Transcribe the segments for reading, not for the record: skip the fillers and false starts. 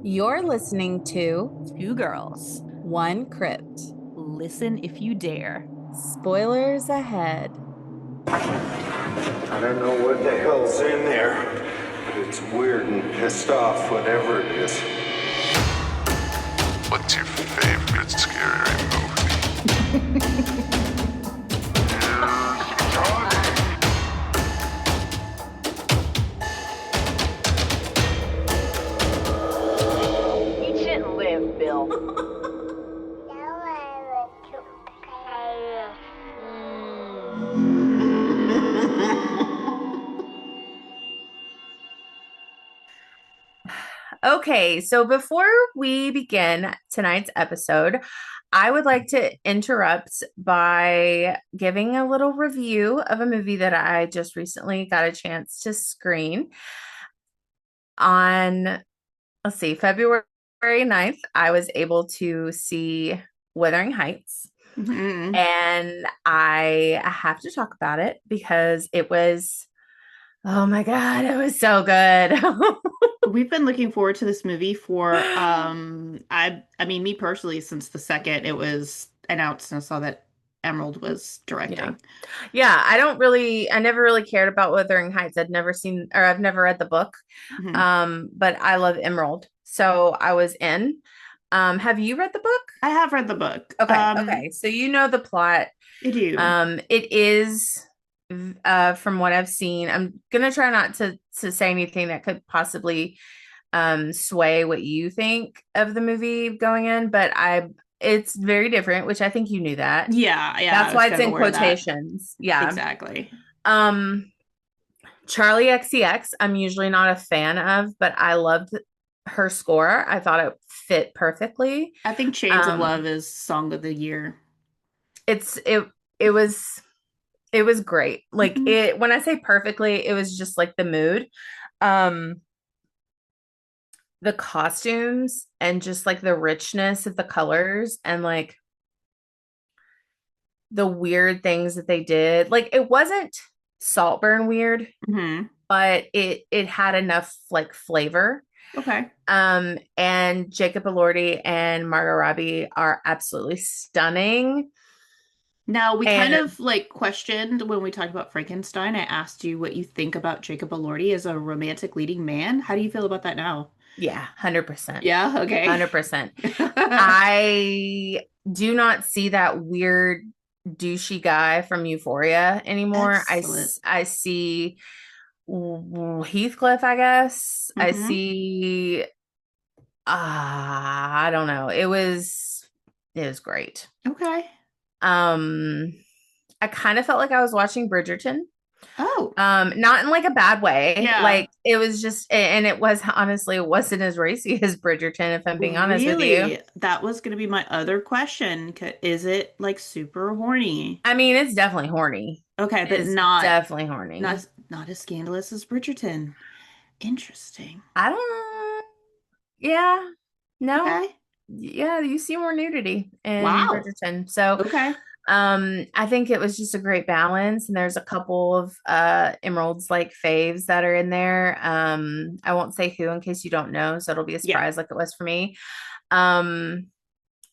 You're listening to Two girls. One Crypt. Listen if you dare. Spoilers ahead. I don't know what the hell's in there, but it's weird and pissed off, whatever it is. What's your favorite scary movie? You shouldn't live, Bill. Okay, so before we begin tonight's episode, I would like to interrupt by giving a little review of a movie that I just recently got a chance to screen on, let's see, February 9th. I was able to see Wuthering Heights. Mhm. And I have to talk about it because it was, oh my God, it was so good. We've been looking forward to this movie for I mean me personally since the second it was announced and I saw that Emerald was Yeah. directing. Yeah, I never really cared about Wuthering Heights. I'd never seen or I've never read the book. Mhm. But I love Emerald. So I was in. Have you read the book? I have read the book. Okay. So you know the plot. I do. It is from what I've seen. I'm gonna try not to say anything that could possibly sway what you think of the movie going in, but it's very different, which I think you knew that. Yeah, yeah, I That's was why it's kind of in aware of that. quotations. Yeah. Exactly. Um Charlie XCX, I'm usually not a fan of, but I loved her score. I thought it fit perfectly. I think Chains of Um Love is Song of the Year. it's it was it was great. Like Mhm. it when I say perfectly, it was just like the mood. Um the costumes and just like the richness of the colors and like the weird things that they did. Like it wasn't Saltburn weird, Mhm. but it had enough like flavor. Okay. And Jacob Elordi and Margot Robbie are absolutely stunning. Now, we kind And of like questioned when we talked about Frankenstein. I asked you what you think about Jacob Elordi as a romantic leading man. How do you feel about that now? yeah, 100%. Yeah, okay. 100%. I do not see that weird douchey guy from Euphoria anymore. Excellent. I see Heathcliff, I guess. I Hmm. see I don't know. It was great. Okay. Um I kind of felt like I was watching Bridgerton. Oh, Not in like a bad way. yeah. Like it was just and it was honestly it wasn't as racy as Bridgerton, if I'm being honest with you. Really? That was going to be my other question. Is it like super horny? I mean, it's definitely horny. Okay, but It's not definitely horny. not as scandalous as Bridgerton. Interesting. I don't yeah. No. Okay. Yeah, you see more nudity in Wow. Bridgerton. So Okay. I think it was just a great balance, and there's a couple of Emerald's like faves that are in there. I won't say who in case you don't know, so it'll be a Yeah. surprise like it was for me. Um,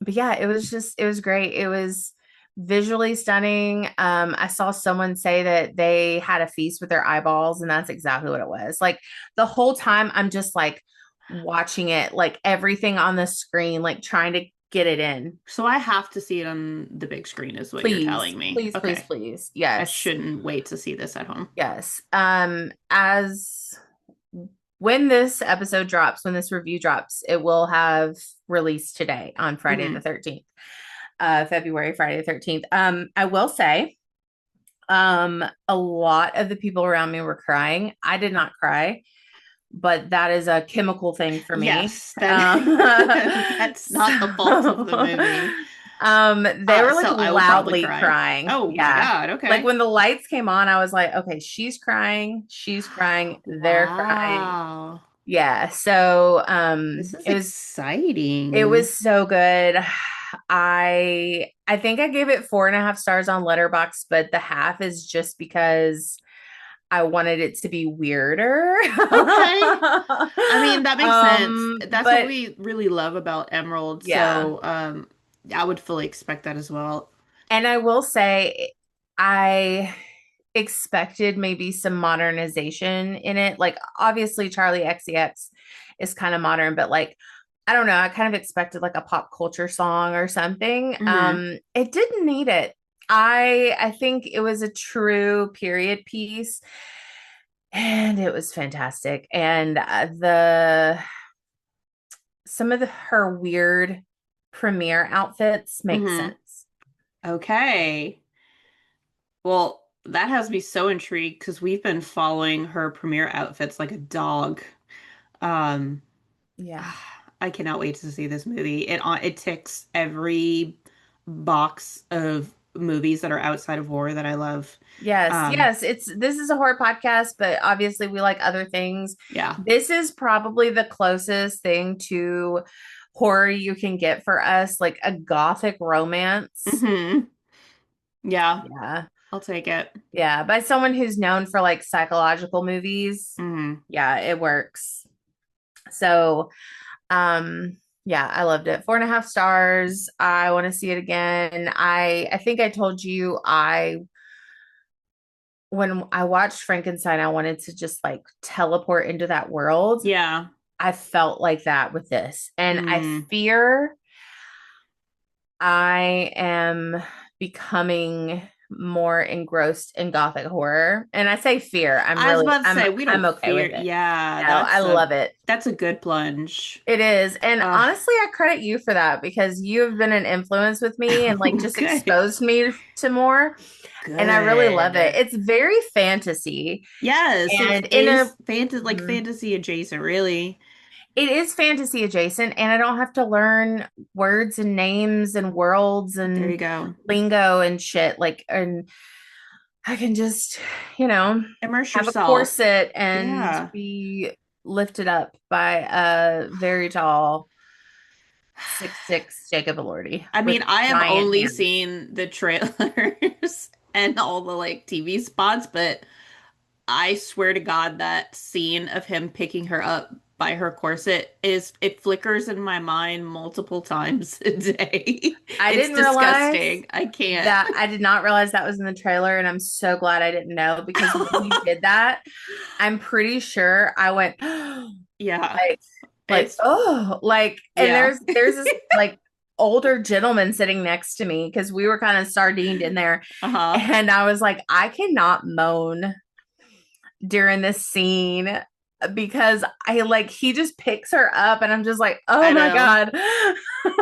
but yeah, it was great. It was visually stunning. I saw someone say that they had a feast with their eyeballs, and that's exactly what it was. Like the whole time, I'm just like watching it, like everything on the screen, like trying to get it in. So I have to see it on the big screen, is what you're Please, telling me. please, please, Okay. please. I Yes. shouldn't wait to see this at home. Yes. As when this episode drops, when this review drops, it will have released today on Friday the Hmm. 13th. February, Friday the 13th. I will say, a lot of the people around me were crying. I did not cry, but that is a chemical thing for me. Yes, that's not the fault of the So, movie. they were like So I will probably loudly cry. crying. Oh my Yeah. God. Like Okay. when the lights came on, I was like, okay, she's crying, they're crying. Wow. Yeah. So This is it exciting. was so good. I think I gave it 4.5 stars on Letterbox, but the half is just because I wanted it to be weirder. Okay. I mean, that makes sense. That's what But we really love about Emerald. yeah. So, I would fully expect that as well. And I will say, I expected maybe some modernization in it. Like, obviously, Charlie XCX is kind of modern, but like, I don't know. I kind of expected like a pop culture song or something. Hmm. It didn't need it. I think it was a true period piece, and it was fantastic. And the some of her weird premiere outfits make Hmm. sense. Okay. Well, that has me so intrigued because we've been following her premiere outfits like a dog. Um, Yeah. I cannot wait to see this movie. It ticks every box of movies that are outside of horror that I love. Yes, Um, yes. This is a horror podcast, but obviously we like other things. yeah. This is probably the closest thing to horror you can get for us, like a gothic romance. Hmm. Yeah, Yeah. I'll take it. Yeah. By someone who's known for like psychological movies. Hmm. Yeah, it works. So, yeah, I loved it. 4.5 stars. I want to see it again. I think I told you I when I watched Frankenstein, I wanted to just like teleport into that world. Yeah. I felt like that with this. And I Mm. fear I am becoming more engrossed in gothic horror. And I say fear, I was about to say we I'm don't okay fear. with it. Yeah, No, I love it. that's a good plunge. It is. And Uh, honestly, I credit you for that because you have been an influence with me and like just good. exposed me to more. And I really love it. Good. It's very fantasy. Yes, it And in a is fantasy adjacent, really. it is fantasy adjacent, and I don't have to learn words and names and worlds There you and go. lingo and shit. Like, and I can just, you know, Immerse have a yourself. corset and Yeah. be lifted up by a very tall 6'6" Jacob Elordi I with mean, I have giant only hands. seen the trailers and all the like TV spots, but I swear to God, that scene of him picking her up by her corset it flickers in my mind multiple times a day. I It's didn't realize disgusting. I can't. that I did not realize that was in the trailer, and I'm so glad I didn't know because when he did that, I'm pretty sure I went Yeah. like It's and yeah. there's this like older gentleman sitting next to me because we were kind of sardined in there, Uh-huh. and I was like, I cannot moan during this scene because I like he just picks her up and I'm just like, oh I my know. God.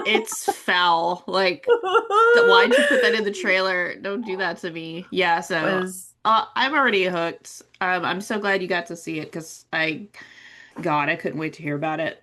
It's foul. Like, why'd you put that in the trailer? Don't do that to me. Yeah, so Was I'm already hooked. I'm so glad you got to see it because God, I couldn't wait to hear about it.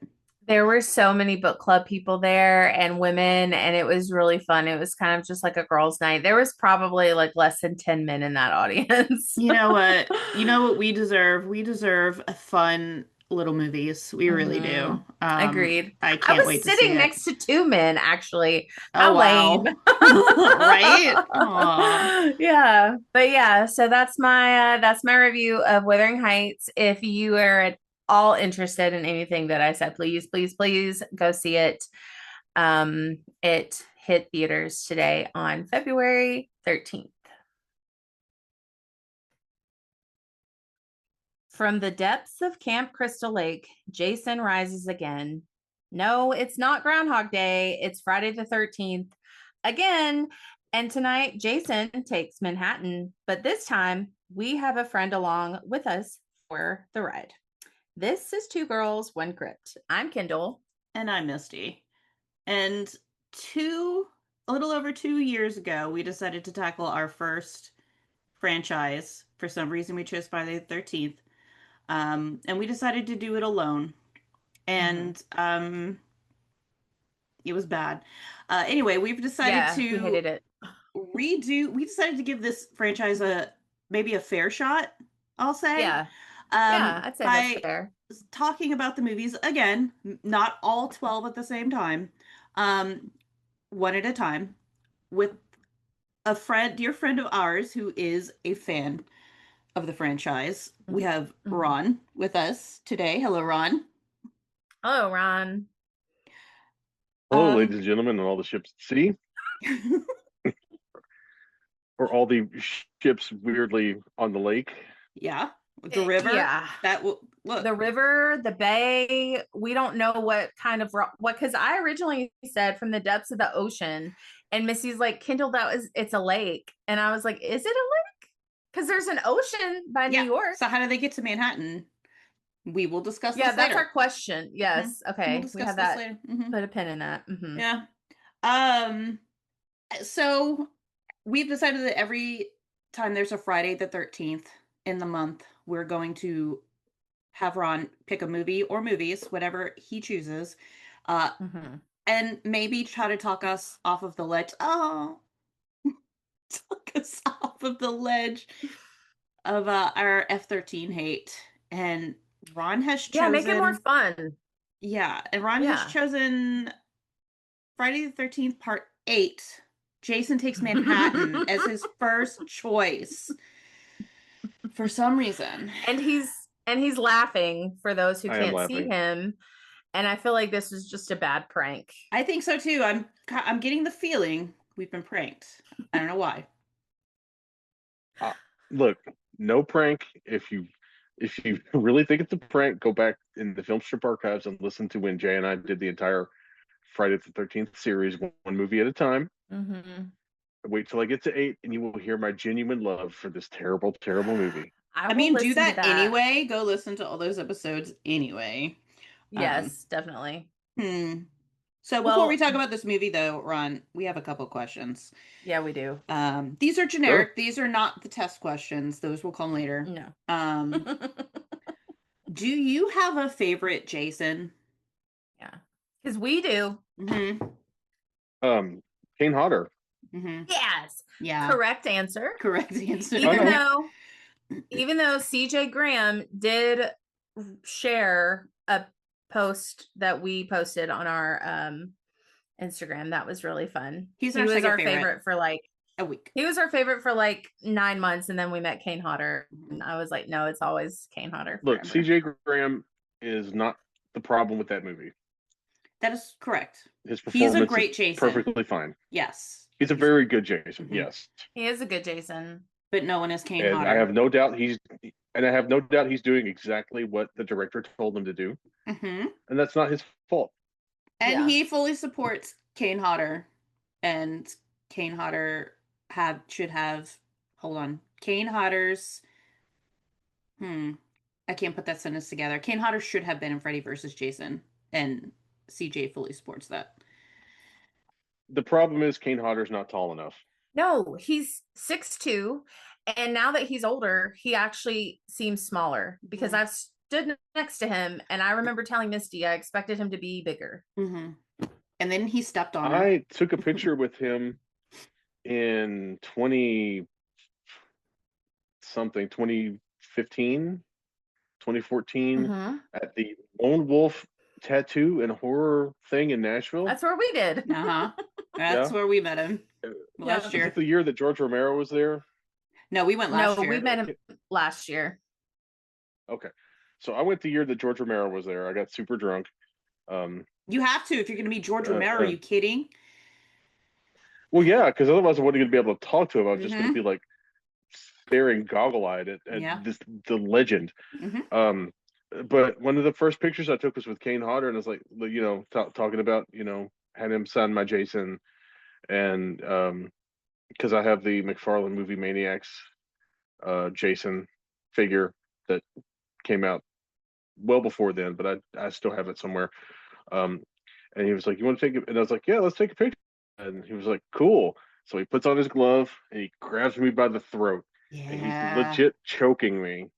there were so many book club people there and women, and it was really fun. It was kind of just like a girls' night. There was probably like less than 10 men in that audience. You know what? You know what we deserve? We deserve a fun little movies. We really Hmm. do. Agreed. I I can't was wait to see sitting it. next to two men, actually. Oh How lame. wow. Right? Aw. Yeah. But yeah, so that's my review of Wuthering Heights. If you are at all interested in anything that I said, please, please, please go see it. It hit theaters today on February 13th. From the depths of Camp Crystal Lake, Jason rises again. No, it's not Groundhog Day. It's Friday the 13th again. And tonight, Jason takes Manhattan. But this time, we have a friend along with us for the ride. This is Two Girls, One Crypt. I'm Kendall. And I'm Misty. And a little over 2 years ago, we decided to tackle our first franchise. For some reason, we chose Friday the 13th. And we decided to do it alone. Mhm. And it was bad. Anyway, we've decided Yeah, we to hated it. we decided to give this franchise maybe a fair shot, I'll say, Yeah, yeah, I'd say that's by fair. talking about the movies again, not all 12 at the same time, um, one at a time, with a dear friend of ours who is a fan. of the franchise. We Mhm. have Mhm. Ron with us today. Hello, Ron. Oh, Ron. Hello, ladies Um, and gentlemen, and all the ships at sea, or all the ships weirdly on the lake. yeah, the river. Yeah. That will look. The river, the bay, we don't know what kind of what, because I originally said from the depths of the ocean, and Missy's like, Kendall, it's a lake. And I was like, is it a lake? Because there's an ocean by New Yeah. York. So how do they get to Manhattan? We will discuss Yeah, this that's later. our question. Mhm. Yes. We'll Okay. We discuss have this that. later. Put a pin in that. Yeah. Um, so we've decided that every time there's a Friday the 13th in the month, we're going to have Ron pick a movie or movies, whatever he chooses, uh, Mm-hmm. and maybe try to talk us off of the ledge. Oh, talk us off of the ledge of our F13 hate. And Ron has Yeah, make it more chosen, fun. yeah, and Ron has Yeah. chosen Friday the 13th, Part 8. Jason Takes Manhattan as his first choice for some reason. and he's laughing for those who I am can't see laughing. him. And I feel like this was just a bad prank. I think so too. I'm getting the feeling we've been pranked. I don't know why. Uh, Look, no prank. If you really think it's a prank, go back in the film strip archives and listen to when Jay and I did the entire Friday the 13th series, one movie at a time. Mm-hmm. Wait till I get to 8, and you will hear my genuine love for this terrible, terrible movie. I I will mean, do listen to that that. anyway. Go listen to all those episodes anyway. Um, Yes, definitely. hmm. So before we Well, talk about this movie, though, Ron, we have a couple questions. yeah, we do. These are Sure. generic. These are not the test questions. Those will come later. No. Um, do you have a favorite Jason? Yeah. Because we do. Mm-hmm. Kane Hodder. Mm-hmm. Yes. Yeah. Correct answer. Correct answer. I Even know. though even though CJ Graham did share a post that we posted on our Instagram, that was really fun. He's He our was second our favorite. favorite for like A week. he was our favorite for like 9 months, and then we met Kane Hodder, Mhm. and I was like, no, it's always Kane Hodder Look, forever. CJ Graham is not the problem with that movie. That is correct. His He's a performance is great Jason. perfectly fine. Yes. He's a very good Jason, Mhm. yes. He is a good Jason. But no one is Kane And I Hodder. have no doubt he's doing exactly what the director told him to do. Mm-hmm. And that's not his fault. And Yeah. he fully supports Kane Hodder. And Kane Hodder should have hold on. Kane Hodder's I can't put that sentence together. Kane Hodder should have been in Freddy versus Jason. And CJ fully supports that. The problem is Kane Hodder's not tall enough. No, he's 6'2", and now that he's older, he actually seems smaller because Mhm. I've stood next to him, and I remember telling Misty I expected him to be bigger. Mm-hmm. And then he stepped on her. I took a picture with him in 2015, 2014 Mm-hmm. at the Lone Wolf Tattoo and Horror thing in Nashville. That's where we did. Uh-huh. That's Yeah. where we met him last Is year. it the year that George Romero was there? No, we went No, last year. we met him last year. Okay. So I went the year that George Romero was there. I got super drunk. You have to if you're going to be George Romero. Are you kidding? Well, yeah, because otherwise I wasn't going to be able to talk to him. I was just going Mhm. to be like staring goggle-eyed at Yeah. the legend. Mhm. But one of the first pictures I took was with Kane Hodder, and I was like, talking about, had him sign my Jason, and because I have the McFarlane movie Maniacs Jason figure that came out well before then, but I still have it somewhere. Um, and he was like, "You want to take it?" And I was like, "Yeah, let's take a picture." And he was like, "Cool." So he puts on his glove and he grabs me by the throat, and he's Yeah. legit choking me.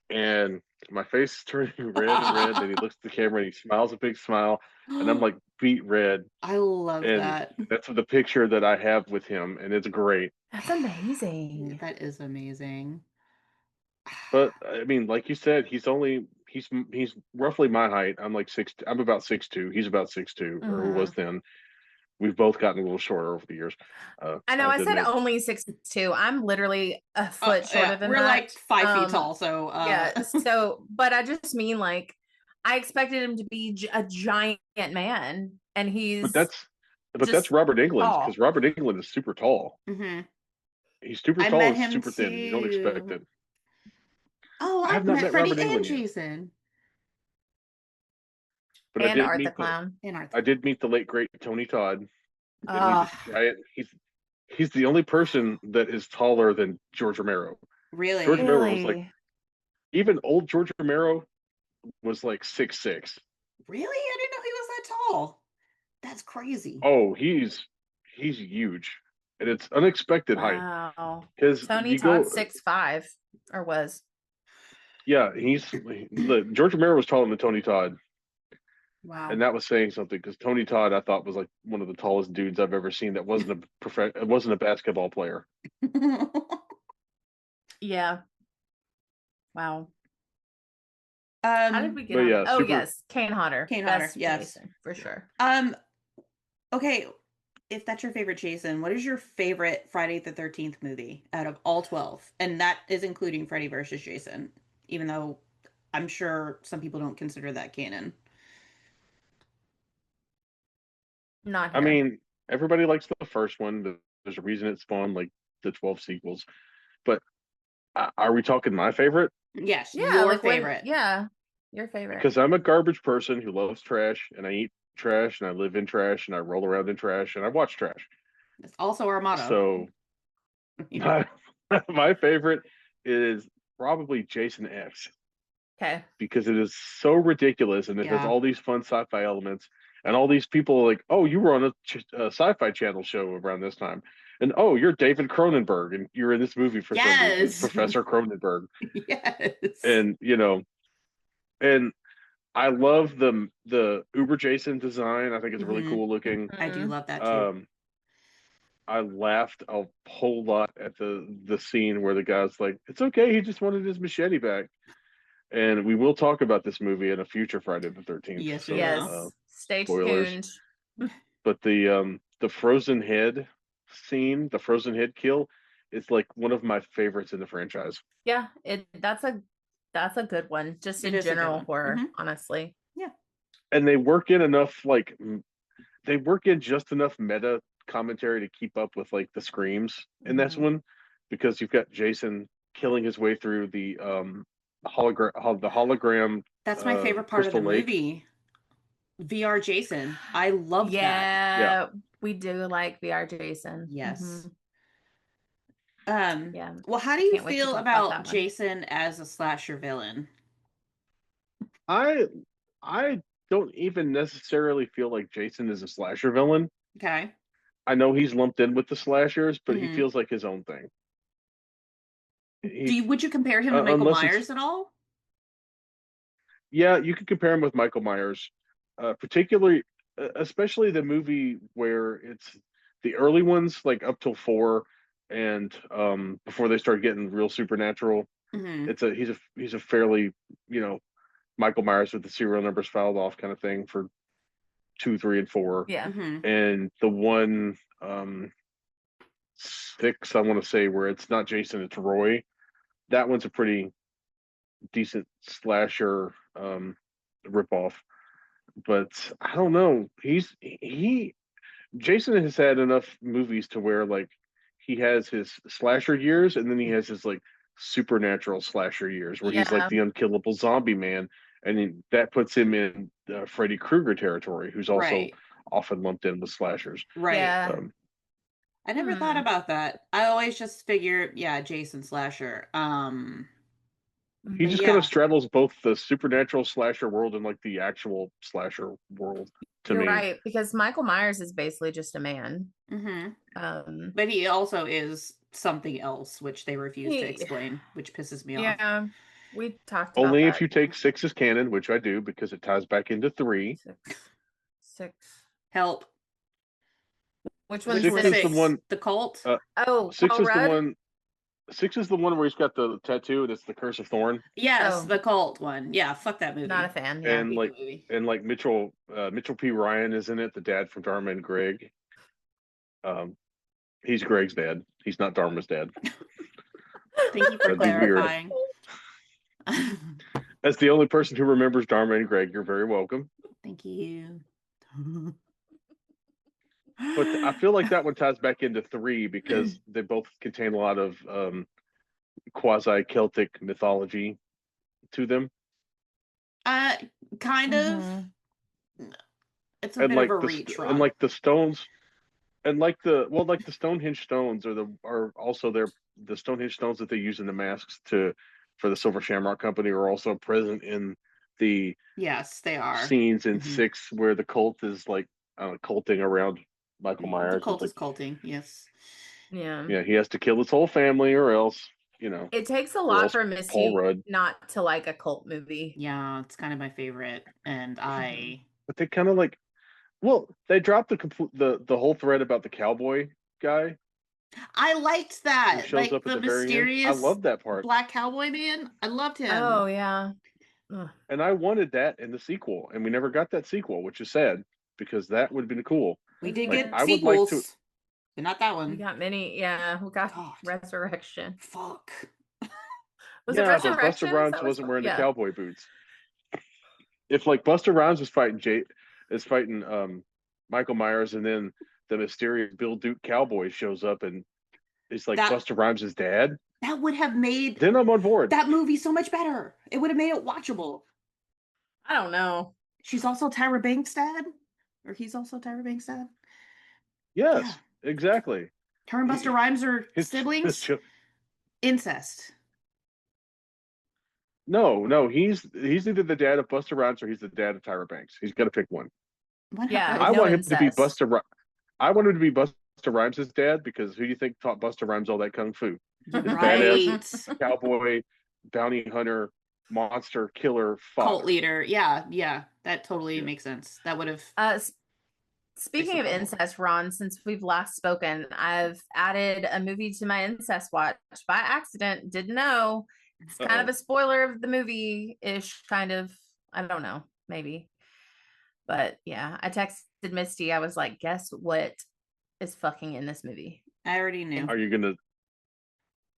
And my face is turning red and red. Then he looks at the camera and he smiles a big smile, and I'm like beet red. I love And that. that's the picture that I have with him, and it's great. That's amazing. That is amazing. But I mean, like you said, he's roughly my height. I'm like 6. I'm about 6'2". He's about 6'2", or who was Mm-hmm. then. we've both gotten a little shorter over the years. I know I have I to said admit. only 6'2". I'm literally a foot shorter Yeah, than we're like that. 5 feet tall, so Yeah. So, but I just mean like I expected him to be a giant man, and But he's that's just Robert Englund, because tall. Robert Englund is super tall. Mhm. He's super I tall met and him super thin. You don't expect too. it. Oh, I have I've not met met Freddie Robert and Englund yet, Jason but And Art the Clown. and Arthur. I did meet the late great Tony Todd, and he's a Oh, giant. He's the only person that is taller than George Romero. George Really? Romero was like, really? even old George Romero was like 6'6". Really? I didn't know he was that tall. That's crazy. Oh, he's huge, and it's unexpected height Wow. because Tony you Todd go, 6'5", or was. yeah, George Romero was taller than Tony Todd, Wow. and that was saying something because Tony Todd I thought was like one of the tallest dudes I've ever seen that wasn't a basketball player. Yeah. Wow. How did we get But on? yeah, Oh, super. yes. Kane Hodder. Kane Hodder, Best yes. Jason, for sure. Okay, if that's your favorite Jason, what is your favorite Friday the 13th movie out of all 12? And that is including Freddy versus Jason, even though I'm sure some people don't consider that canon. Not I here. mean, everybody likes the first one. There's a reason it spawned like the 12 sequels. But are we talking my favorite? Yes, Yeah, your like when, favorite. yeah, your favorite. Because I'm a garbage person who loves trash, and I eat trash, and I live in trash, and I roll around in trash, and I watch trash. That's also our motto. So my my favorite is probably Jason X, Okay. because it is so ridiculous, and it has Yeah. all these fun sci-fi elements, and all these people are like, oh, you were on a sci-fi channel show around this time, and oh, you're David Cronenberg, and you're in this movie for some reason, Yes. Professor Cronenberg, Yes. and and I love the Uber Jason design. I think it's really Mhm. cool looking. I do Mhm. love that too. Um, I laughed a whole lot at the scene where the guy's like, "It's okay, he just wanted his machete back." And we will talk about this movie in a future Friday the 13th. Yes, we So, will. Yes. Stay spoilers. tuned. But the frozen head scene, the frozen head kill, is like one of my favorites in the franchise. Yeah, that's a good one, just It in is a good general one. horror, Mhm. honestly. Yeah. And they work in enough they work in just enough meta commentary to keep up with like the screams in this Mhm. one, because you've got Jason killing his way through the hologram That's my favorite part of the crystal lake. movie. VR Jason. I loved that. Yeah, Yeah, we do like VR Jason. Yes. Yeah, Well, how do you can't wait to feel talk about about that one. Jason as a slasher villain? I I don't even necessarily feel like Jason is a slasher villain. Okay. I know he's lumped in with the slashers, but he Hmm. feels like his own thing. He Would you compare him to Michael unless it's Myers at all? Yeah, you could compare him with Michael Myers, particularly, especially the movie where it's the early ones, like up till four, and before they start getting real supernatural. Hmm. He's a fairly, you know, Michael Myers with the serial numbers filed off kind of thing for two, three, and four, Yeah. Hmm. and the one six, I want to say, where it's not Jason, it's Roy. That one's a pretty decent slasher ripoff. But I don't know. Jason has had enough movies to where like he has his slasher years, and then he has his like supernatural slasher years where he's like Yeah. the unkillable zombie man, and that puts him in Freddy Krueger territory, who's also Right. often lumped in with slashers. Right. Yeah. Um, I never thought Hmm. about that. I always just figured, yeah, Jason slasher. he But just kind of yeah. straddles both the supernatural slasher world and like the actual slasher world to You're me. right, because Michael Myers is basically just a man. Hmm. Um, But he also is something else, which they refuse to he, explain, which pisses me off. yeah, we talked about Only if that. you take six as canon, which I do because it ties back into three. Six. Help. Which one's Which Six was is the six? six? one. The cult? Uh, Oh, six Paul is the Rudd. one. Six is the one where he's got the tattoo and it's the Curse of Thorn, Yes, Oh, the cult one. Yeah, fuck that not a movie. fan. Yeah. and Hate the like movie. Mitchell P. Ryan is in it, the dad from Dharma and Greg. He's Greg's dad. He's not Dharma's dad. Thank you for That'd be weird. clarifying. As the only person who remembers Dharma and Greg, you're very welcome. Thank you. But I feel like that one ties back into 3 because they both contain a lot of quasi-Celtic mythology to them. Kind of. It's a And bit like of a the reach, and Ron. like the stones, and like the Stonehenge stones are also the Stonehenge stones that they use in the masks for the Silver Shamrock Company are also present in the Yes, they are. scenes in 6 where the cult is like culting around Michael Myers. The cult It's is culting, yes. yeah, he has to kill his whole family or else, It takes a or lot else for Paul Misty Rudd. not to like a cult movie. Yeah, it's kind of my favorite, and I But they kind of like, well, they dropped the whole thread about the cowboy guy liked who that. shows Like up at the the very end. I mysterious love that part. black cowboy man. I loved him. Oh yeah. Ugh. And I wanted that in the sequel, and we never got that sequel, which is sad because that would have been cool. We did Like, get I would like sequels, to. but not that We one. got many. Yeah, we got God. Resurrection. Fuck. Was it Yeah, but Buster Resurrection? Rhymes That was wasn't wearing the yeah. cowboy boots. If like Buster Rhymes was fighting Michael Myers, and then the mysterious Bill Duke cowboy shows up and it's like Buster Rhymes' dad, That would have made then I'm on board. that movie so much better. It would have made it watchable. I don't know. She's also Tyra Banks' dad? Or he's also Tyra Banks' dad? Yes, exactly. Her and Buster Rhymes are siblings? Incest. No, he's either the dad of Buster Rhymes or he's the dad of Tyra Banks. He's got to pick one. Yeah, I no want him to be incest. I want him to be Buster Rhymes' dad because who do you think taught Buster Rhymes all that kung fu? His Right. badass cowboy, bounty hunter, monster killer, Cult leader. Yeah. That totally makes sense. That would have. Speaking of incest, Ron, since we've last spoken, I've added a movie to my incest watch by accident. Didn't know. It's kind of a spoiler of the movie-ish, kind of. I don't know, maybe. But yeah, I texted Misty. I was like, guess what is fucking in this movie? I already knew. Are you gonna?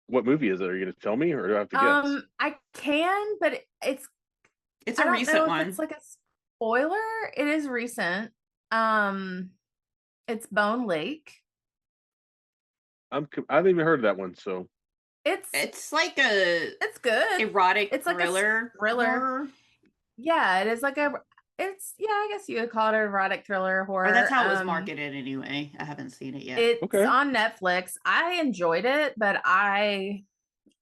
What movie is it? Are you gonna tell me, or do I have to guess? I can, but it's a recent one. It's like a spoiler. It is recent. It's Bone Lake. I haven't even heard of that one, so it's like it's good erotic it's like thriller. A thriller. Yeah, it is like I guess you would call it an erotic thriller horror. Or that's how it was marketed anyway. I haven't seen it yet. It's on Netflix. I enjoyed it, but I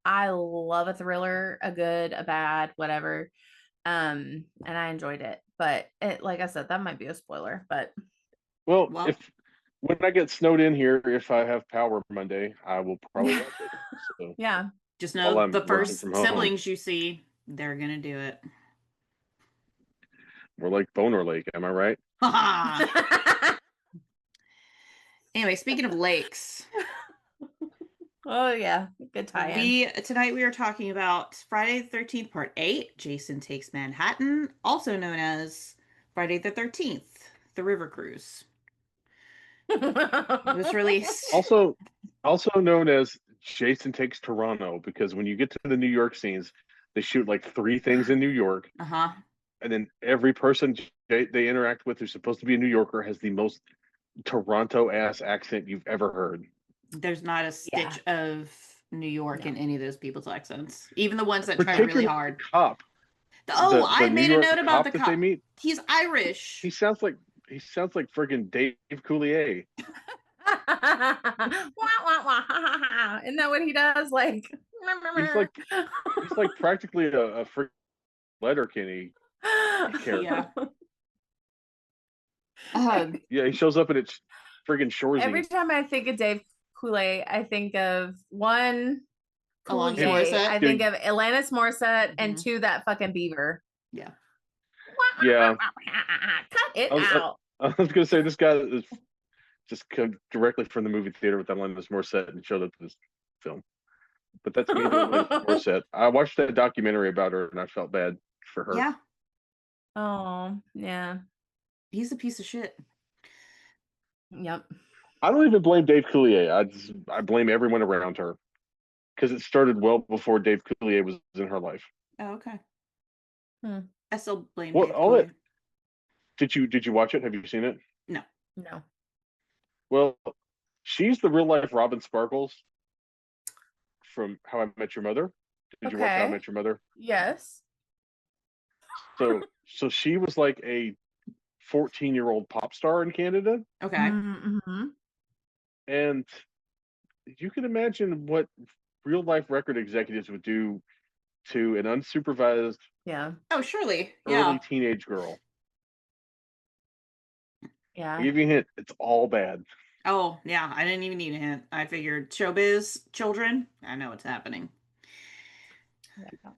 love a thriller, a good, a bad, whatever. And I enjoyed it. But it, like I said, that might be a spoiler, but well, when I get snowed in here, if I have power Monday, I will probably watch it. So yeah. Just know the first siblings you see, they're gonna do it. We're like Boner Lake, am I right? Anyway, speaking of lakes. Oh yeah, good tie-in. Tonight we are talking about Friday the 13th Part 8, Jason Takes Manhattan, also known as Friday the 13th, The River Cruise. It was released. Also known as Jason Takes Toronto, because when you get to the New York scenes, they shoot like 3 things in New York. And then every person they interact with who's supposed to be a New Yorker has the most Toronto-ass accent you've ever heard. There's not a stitch of New York in any of those people's accents. Even the ones that try really hard. Cop. I made a note about the cop. They meet. He's Irish. He sounds like friggin' Dave Coulier. Isn't that what he does? Like he's like practically a freaking Letterkenny character. Yeah, he shows up and it's friggin' Shoresy. Every time I think of Dave Coulier, I think of one Alanis Morissette. I think of Alanis Morissette, and 2 that fucking beaver. Yeah. Cut it out. I was gonna say this guy is just come directly from the movie theater with Alanis Morissette and showed up to this film. But that's me, Alanis Morissette. I watched that documentary about her and I felt bad for her. Yeah. Oh, yeah. He's a piece of shit. Yep. I don't even blame Dave Coulier. I blame everyone around her because it started well before Dave Coulier was in her life. Oh, okay. Hmm. I still blame Well, Dave all that Coulier. did you watch it? Have you seen it? No. No. Well, she's the real life Robin Sparkles from How I Met Your Mother. Did you watch How I Okay. Met Your Mother? Yes. So she was like a 14-year-old pop star in Canada, Okay. Mm-hmm. and you can imagine what real life record executives would do to an unsupervised Yeah. Oh, surely. early Yeah. teenage girl. I Yeah. give you a hint, it's all bad. Oh, yeah. I didn't even need a hint. I figured showbiz children. I know what's happening. Yeah.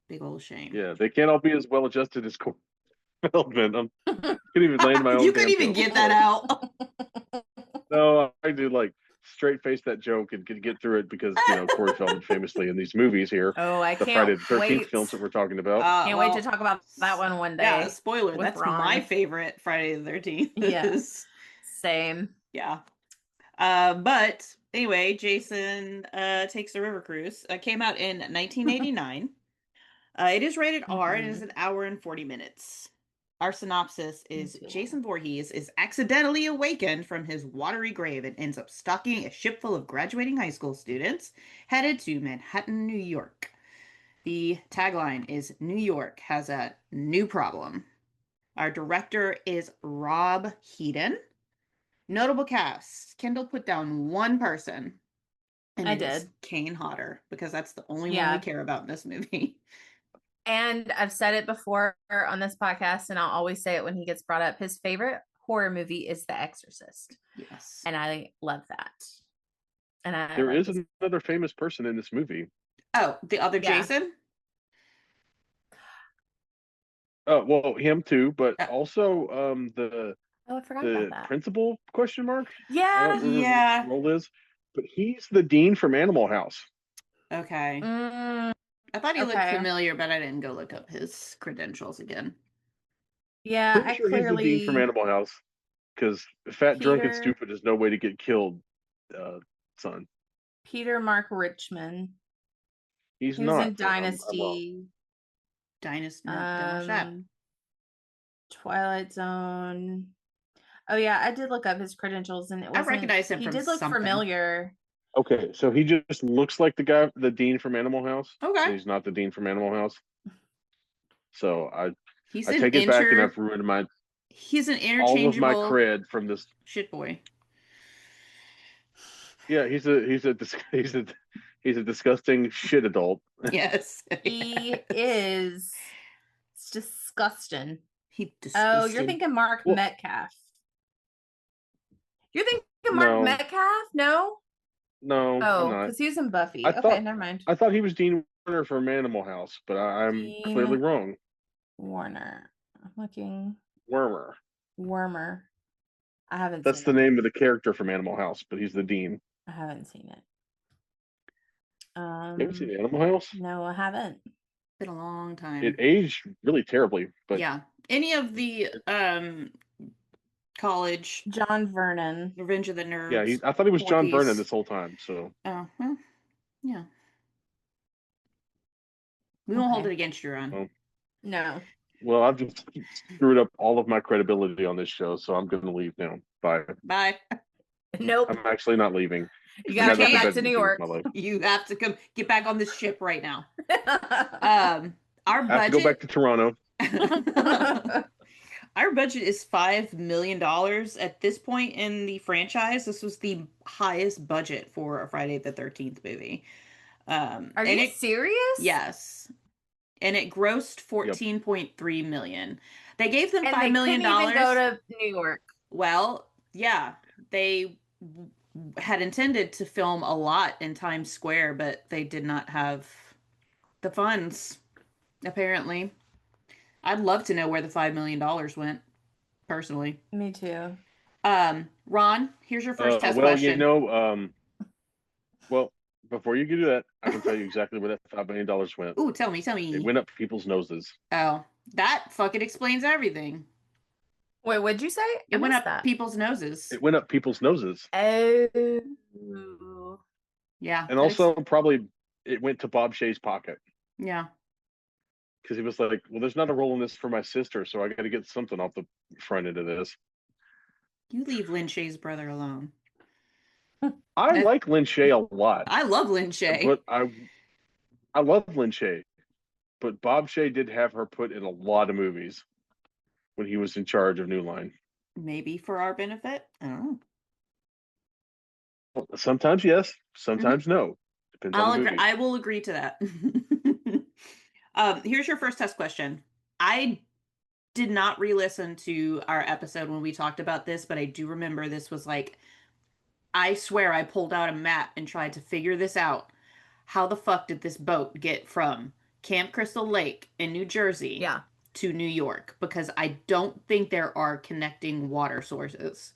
Big old shame. Yeah, they can't all be as well adjusted as Corey Feldman. I couldn't even land my You own couldn't damn even joke. get that out. No, I do like straight face that joke and could get through it because Corey Feldman famously in these movies here, Oh, I the can't Friday the 13th wait. films that we're talking about. Can't wait to Well, talk about that one yeah, day spoiler. with That's my Ron. favorite Friday the 13th. Yeah. Same. Yeah. But anyway, Jason takes a river cruise. Came out in 1989. It is rated R and is Mhm. an hour and 40 minutes. Our synopsis Me is too. Jason Voorhees is accidentally awakened from his watery grave and ends up stalking a ship full of graduating high school students headed to Manhattan, New York. The tagline is New York has a new problem. Our director is Rob Heaton. Notable cast. Kendall put down one person, and I it is did. Kane Hodder, because that's the only one we Yeah. care about in this movie. And I've said it before on this podcast, and I'll always say it when he gets brought up. His favorite horror movie is The Exorcist. Yes. And I love that. And I There like is his. another famous person in this movie. Oh, the other Yeah. Jason? Well, him too, but Uh, also Oh, I forgot about the that. principal question mark. I Yeah. don't remember what his yeah. role is, but he's the dean from Animal House. Okay. Mm, I thought he looked okay. familiar, but I didn't go look up his credentials again. Yeah, Pretty I sure he's the dean from clearly. Animal House because fat, drunk, and Peter. stupid is no way to get killed, son. Peter Mark Richmond. He's He was not. in I'm wrong. Dynasty. Dynasty. No, didn't watch that. Twilight Zone. Oh yeah, I did look up his credentials and it I wasn't recognize him he from did look something. Okay, so he just looks like the dean from Animal House. Okay. And he's not the dean from Animal House. So He's I an take it back, and I've ruined he's an all of my interchangeable cred from this. shit boy. Yeah, he's a disgusting shit adult. Yes. he is. It's disgusting. He Oh, you're disgusting. thinking Mark Well, Metcalf. You're thinking Mark no, Metcalf? No? no, I'm Oh, not. because he was in Buffy. I Okay, thought never mind. I thought he was Dean Warner from Animal House, but I'm clearly Dean wrong. Warner. I'm looking. Wormer. Wormer. I haven't That's seen the it. name of the character from Animal House, but he's the dean. I haven't seen it. You haven't seen Animal House? No, I haven't. Been a long It time. aged really terribly, but Yeah. Any of the college John Vernon. Revenge of the yeah, Nerds. I thought he was John Porky's. Vernon this whole time. So Oh, well, yeah. We won't hold Okay. it against you, Ron. well, No. well, I've just screwed up all of my credibility on this show, so I'm going to leave now. Bye. Bye. Nope. I'm actually not leaving. You I gotta got come nothing back better to to New do with York. my life. You have to come get back on this ship right now. Our I have to go back budget to Toronto. our budget is $5 million at this point in the franchise. This was the highest budget for a Friday the 13th movie. Are and you it, serious? Yes. And it grossed 14.3 million. They gave them And $5 they million. couldn't even go to New York. Well, yeah, they had intended to film a lot in Times Square, but they did not have the funds, apparently. I'd love to know where the $5 million went, personally. Me too. Ron, here's your first test Well, question. well, before you can do that, I can tell you exactly where that $5 million went. Ooh, tell me. It went up people's noses. Oh, that fucking explains everything. Wait, what'd you say? I It went missed up that. people's noses. It went up people's noses. Oh. Yeah. And also probably it went to Bob Shea's pocket. Yeah. Because he was like, well, there's not a role in this for my sister, so I got to get something off the front end of this. You leave Lin Shaye's brother alone. I like Lin Shaye a lot, I love Lin Shaye. but I love Lin Shaye, but Bob Shaye did have her put in a lot of movies when he was in charge of New Line. Maybe for our benefit. I don't know. Sometimes yes, sometimes no. Depends on the movie. I will agree to that. Here's your first test question. I did not re-listen to our episode when we talked about this, but I do remember this was like, I swear I pulled out a map and tried to figure this out. How the fuck did this boat get from Camp Crystal Lake in New Jersey Yeah. to New York? Because I don't think there are connecting water sources.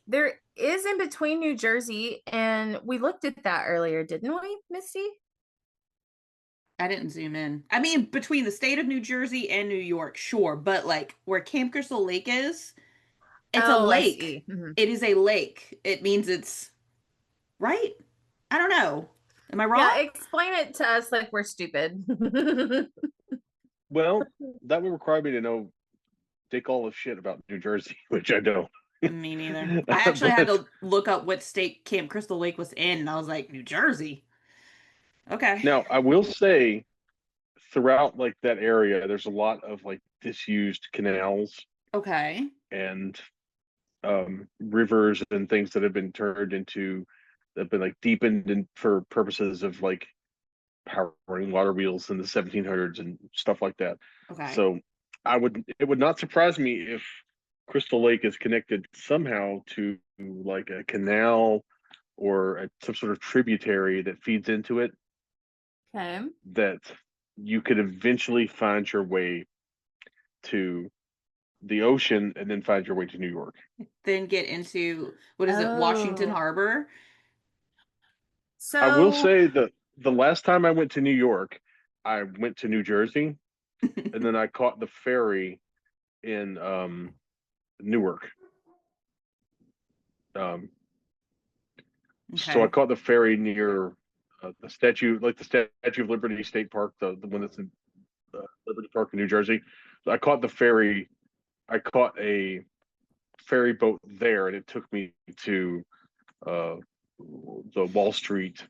There is in between New Jersey, and we looked at that earlier, didn't we, Misty? I didn't zoom in. I mean, between the state of New Jersey and New York, sure, but like where Camp Crystal Lake is, it's a Oh, I lake. see. Mhm. It is a lake. It means it's right. I don't know. Am I wrong? Yeah, explain it to us like we're stupid. Well, that would require me to know dick all of shit about New Jersey, which I don't. Me neither. I actually had to look up what state Camp Crystal Lake was in, and I was like, New Jersey. Okay. Now, I will say, throughout like that area, there's a lot of like disused canals Okay. and rivers and things that have been turned into that have been like deepened in, for purposes of like powering water wheels in the 1700s and stuff like that. Okay. So it would not surprise me if Crystal Lake is connected somehow to like a canal or some sort of tributary that feeds into it, Okay. that you could eventually find your way to the ocean and then find your way to New York. Then get into what is it, Washington Oh. Harbor? I will So, say that the last time I went to New York, I went to New Jersey and then I caught the ferry in Newark. So I Okay. caught the ferry near the statue, like the Statue of Liberty State Park, the one that's in Liberty Park in New Jersey. So I caught the ferry. I caught a ferry boat there, and it took me to the Wall Street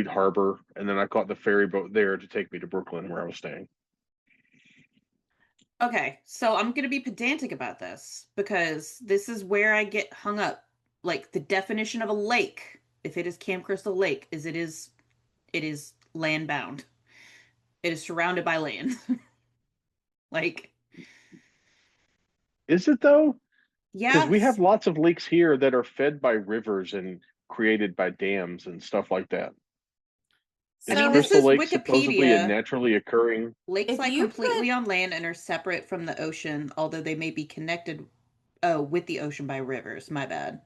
Harbor, and then I caught the ferry boat there to take me to Brooklyn, where I was staying. Okay, so I'm gonna be pedantic about this because this is where I get hung up. Like the definition of a lake, if it is Camp Crystal Lake, is it is land bound. It is surrounded by land. Like, Is it though? Because we have yes. lots of lakes here that are fed by rivers and created by dams and stuff like that. I Is mean, this Crystal is Lake supposedly a Wikipedia. naturally occurring? Lakes if lie you completely put, on land and are separate from the ocean, although they may be connected with the ocean by rivers. My bad.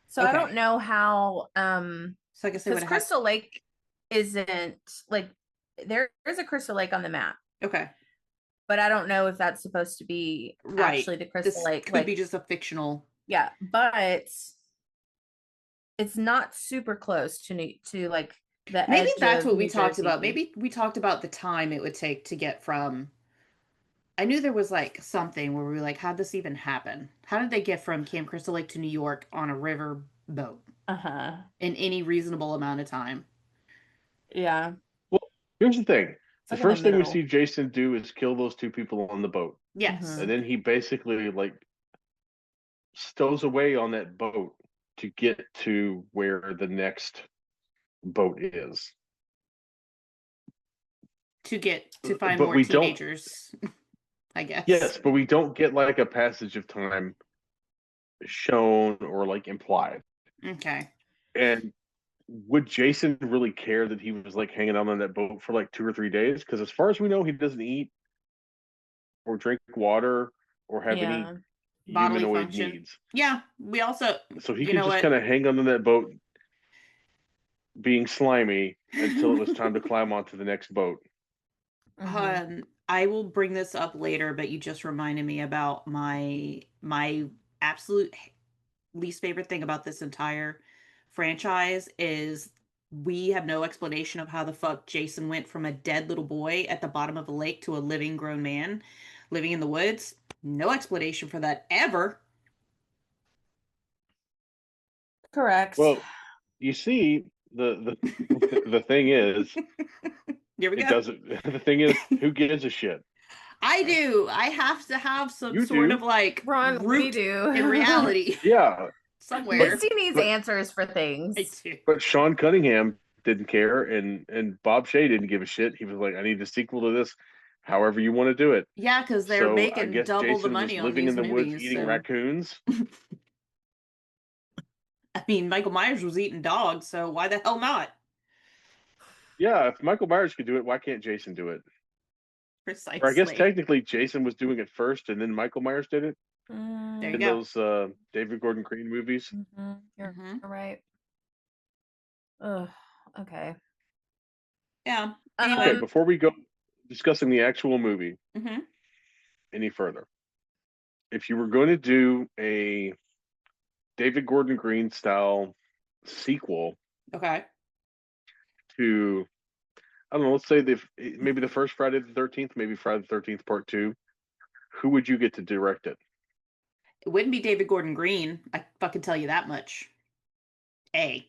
so I don't Okay. know how, So I guess they would because have Crystal Lake isn't like there is a Crystal Lake on the map, Okay. but I don't know if that's supposed to be Right. actually the Crystal This Lake. could Like, be just a fictional. yeah, but it's not super close to like the Maybe edge that's of what we New talked Jersey. about. Maybe we talked about the time it would take to get from. I knew there was like something where we were like, how'd this even happen? How did they get from Camp Crystal Lake to New York on a river boat Uh-huh. in any reasonable amount of time? Yeah. Well, here's the thing. It's The like in the first thing we middle. see Jason do is kill those two people on the boat. Yes. And then he basically like stows away on that boat to get to where the next boat is. To find But more we don't, teenagers, I guess. yes, but we don't get like a passage of time shown or like implied. Okay. And would Jason really care that he was like hanging out on that boat for like 2 or 3 days? Because as far as we know, he doesn't eat or drink water or have any Yeah. Bodily humanoid function. needs. Yeah, we also, So he you could know just what? kind of hang on to that boat being slimy until it was time to climb onto the next boat. Mhm. I will bring this up later, but you just reminded me about my absolute least favorite thing about this entire franchise is we have no explanation of how the fuck Jason went from a dead little boy at the bottom of a lake to a living grown man living in the woods. No explanation for that ever. Correct. Well, you see, the thing is, Here we it go. doesn't. The thing is, who gives a shit? I do. I have to have some You sort of do, like Ron, we root in do. reality yeah. But somewhere. Misty needs but answers for I things. do. but Sean Cunningham didn't care, and Bob Shea didn't give a shit. He was like, I need a sequel to this, however you want to do it. Yeah, because they're So I making guess double the Jason was money on living in these the woods movies. eating So, raccoons. I mean, Michael Myers was eating dogs, so why the hell not? Yeah, if Michael Myers could do it, why can't Jason do it? Or I guess Precisely. technically Jason was doing it first, and then Michael Myers did it There you in go. those David Gordon Green movies. You're Hmm. right. Ugh, okay. Yeah. Okay, Anyway. before we go discussing the actual movie Hmm. any further, if you were going to do a David Gordon Green style sequel Okay. to, I don't know, let's say maybe the first Friday the 13th, maybe Friday the 13th Part 2, who would you get to direct it? It wouldn't be David Gordon Green. I fucking tell you that much. A.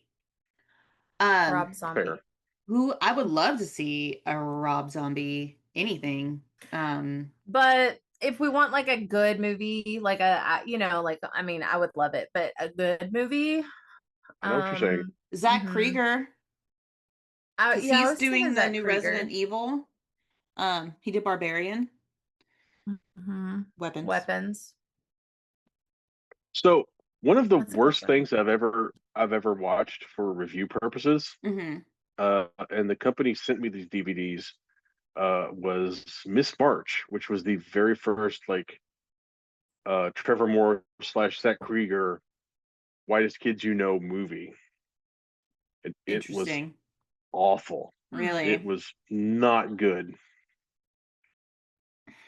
Um, Rob Zombie. Fair. who I would love to see a Rob Zombie anything. But if we want like a good movie, like like I mean, I would love it, but a good movie, I know what you're saying. Zach mhm. Krieger, because Yeah, I he's was thinking doing the Zach new Resident Krieger. Evil. He did Barbarian Hmm. Weapons. Weapons. So one of the That's a good worst one. things I've ever watched for review purposes, Hmm. and the company sent me these DVDs, was Miss March, which was the very first like Trevor Moore / Zach Krieger Whitest Kids You Know movie. It was Interesting. awful. It Really. was not good.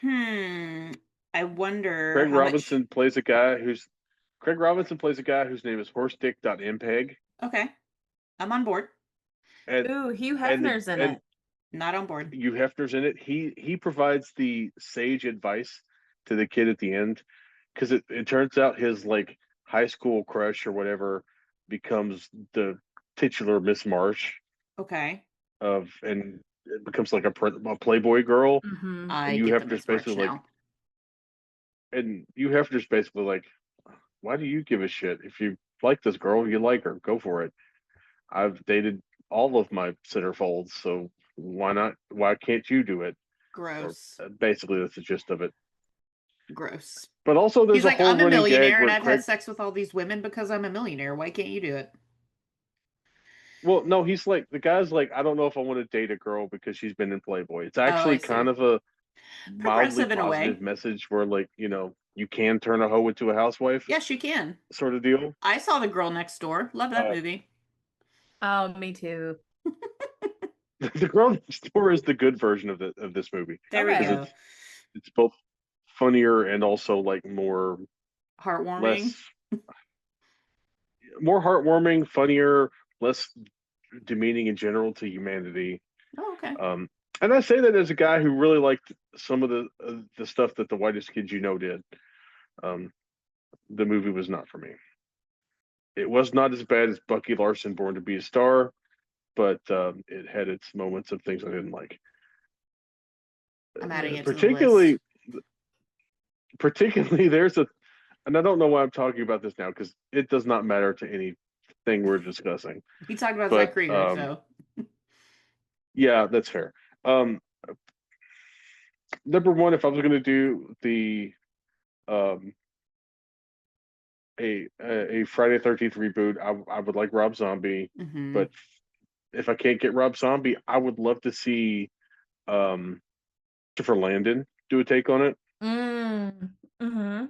Hmm. I wonder Craig how much. Robinson plays a guy who's Craig Robinson plays a guy whose name is Horsedick.mpeg, Okay, I'm on board. and Ooh, Hugh and the Hefner's in and it. Not on board. Hugh Hefner's in it. He provides the sage advice to the kid at the end, because it turns out his like high school crush or whatever becomes the titular Miss Marsh Okay. and it becomes like a Playboy girl, Hmm. and I you get have the to Miss basically March like, now. and you have to basically like, why do you give a shit? If you like this girl, you like her, go for it. I've dated all of my centerfolds, so why not? Why can't you do it? Or Gross. basically, that's the gist of it. Gross. But also, He's there's a like, whole I'm a running gag millionaire and where I've had Craig. sex with all these women because I'm a millionaire. Why can't you do it? Well, no, he's like the guy's like, I don't know if I want to date a girl because she's been in Playboy. It's Oh, I actually kind see. of a mildly Progressive in a positive way. message where like, you can turn a hoe into a housewife Yes, you can. sort of deal. I saw The Girl Next Door. Love that Uh, movie. Oh, me too. the girl next door is the good version of this movie There we because Okay. go. it's both funnier and also like less Heartwarming. more heartwarming, funnier, less demeaning in general to humanity. Oh, okay. Um, and I say that as a guy who really liked some of the stuff that the Whitest Kids You Know did. Um, the movie was not for me. It was not as bad as Bucky Larson Born to Be a Star, but it had its moments of things I didn't like. I'm adding it to the list. Particularly, there's a, and I don't know why I'm talking about this now because it does not matter to anything we're discussing. We talked about But Zach Krieger, so yeah, that's fair. Um, Number one, if I was going to do um, a Friday 13th reboot, I would like Rob Zombie, hmm. but if I can't get Rob Zombie, I would love to see um, Christopher Landon do a take on it Mm-hmm.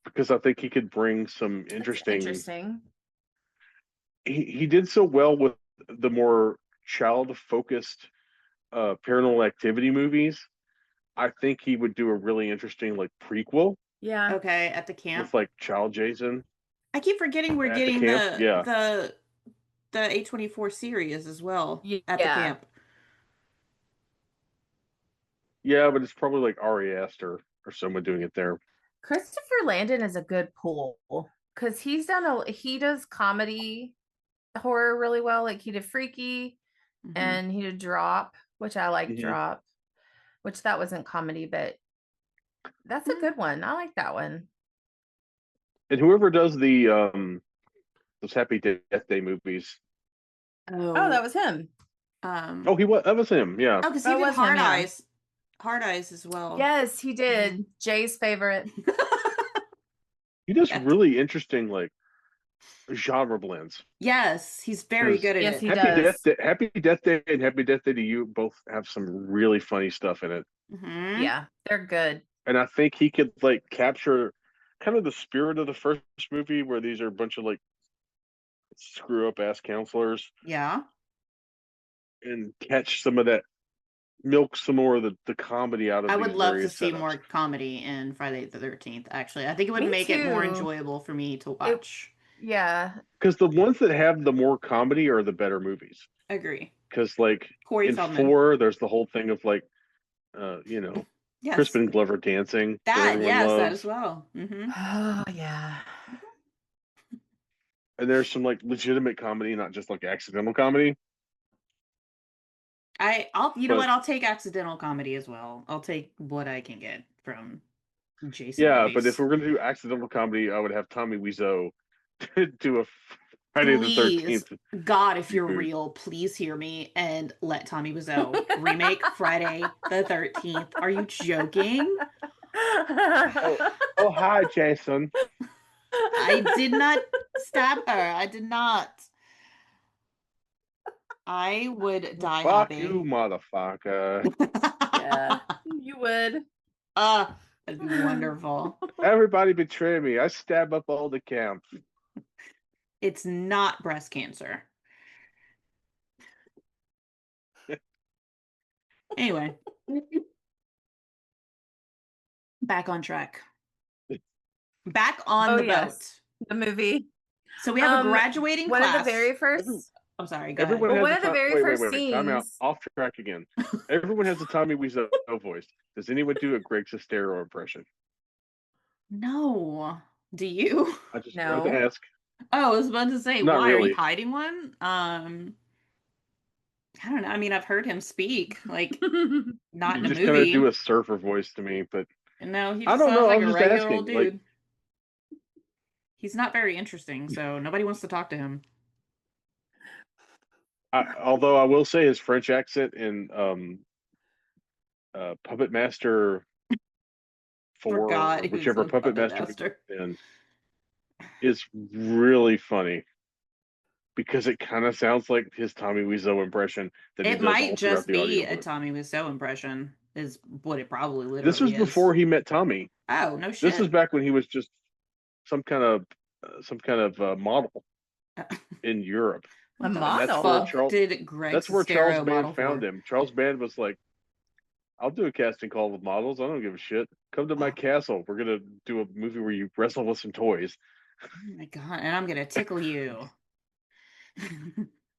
because I think he could bring some That's interesting. interesting. He did so well with the more child focused Paranormal Activity movies. I think he would do a really interesting like prequel Yeah. Okay, at the camp. with like child Jason I keep forgetting we're at the getting camp. Yeah, the A24 series as well at the Yeah. camp. yeah, but it's probably like Ari Aster or someone doing it there. Christopher Landon is a good pull because he does comedy horror really well. Like he did Freaky Mhm. and he did Drop, which I like Mhm. Drop, which that wasn't comedy, but that's a good one. I like that one. And whoever does the those Happy Death Day movies. Oh, that Oh, was him. Oh, that was him. Yeah, because he That did was him, yeah. Hard Eyes as well. Yes, he did. Jay's favorite. he does Yeah. really interesting like genre blends. Yes, he's very good at Yes, it. he does. Happy Death Day and Happy Death Day to You both have some really funny stuff in it. Mhm. Yeah, they're good. And I think he could like capture kind of the spirit of the first movie where these are a bunch of like screw up ass counselors Yeah. and catch some of that, milk some more of the comedy out of I these would love to various see setups. more comedy in Friday the 13th, actually. I think it would Me make it more too. enjoyable for me to watch. Yeah. Because the ones that have the more comedy are the better movies. Agree. Because like Corey in Feldman. 4, there's the whole thing of like, Yes. Crispin Glover dancing that everyone That loves. as well. Mm-hmm. Oh, yeah. And there's some like legitimate comedy, not just like accidental comedy. You know what? I'll take accidental comedy as well. I'll take what I can get from Jason Yeah, movies. but if we're gonna do accidental comedy, I would have Tommy Wiseau do a Friday the Please, 13th. God, if you're reboot. real, please hear me and let Tommy Wiseau remake Friday the 13th. Are you joking? Oh, hi, Jason. I did not stab her. I did not. I would die Fuck happy. you, motherfucker. Yeah, you would. That'd be wonderful. Everybody betray me. I stab up all the camp. It's not breast cancer. Anyway, back on track. Back on the boat. The movie. So we have a graduating one class. of the very first. I'm sorry. Go Everyone ahead. has One of the very first wait. Time out. scenes. Off track again. Everyone has a Tommy Wiseau voice. Does anyone do a Greg Sestero impression? No. Do you? I just No. wanted to ask. Oh, I was about to say, Not why are really. you hiding one? I don't know. I mean, I've heard him speak, like not You in a just kind of movie. do a surfer voice to me, but No, he I just don't sounds know. like I'm a just regular asking. old dude. He's not very interesting, so nobody wants to talk to him. Although I will say his French accent in Puppet Master 4 Forgot or he was whichever a Puppet Puppet Master Master. in is really funny because it kind of sounds like his Tommy Wiseau impression that he It does all might throughout just the be a audiobook. Tommy Wiseau impression, is what it probably This was literally is. before he met Tommy. Oh, no shit. This was back when he was just some kind of model in Europe. A model. Did Greg That's where Charles Sestero Band model found for? him. Charles Band was like, "I'll do a casting call with models. I don't give a shit. Come to my castle. We're gonna do a movie where you wrestle with some toys." Oh my god! And I'm gonna tickle you.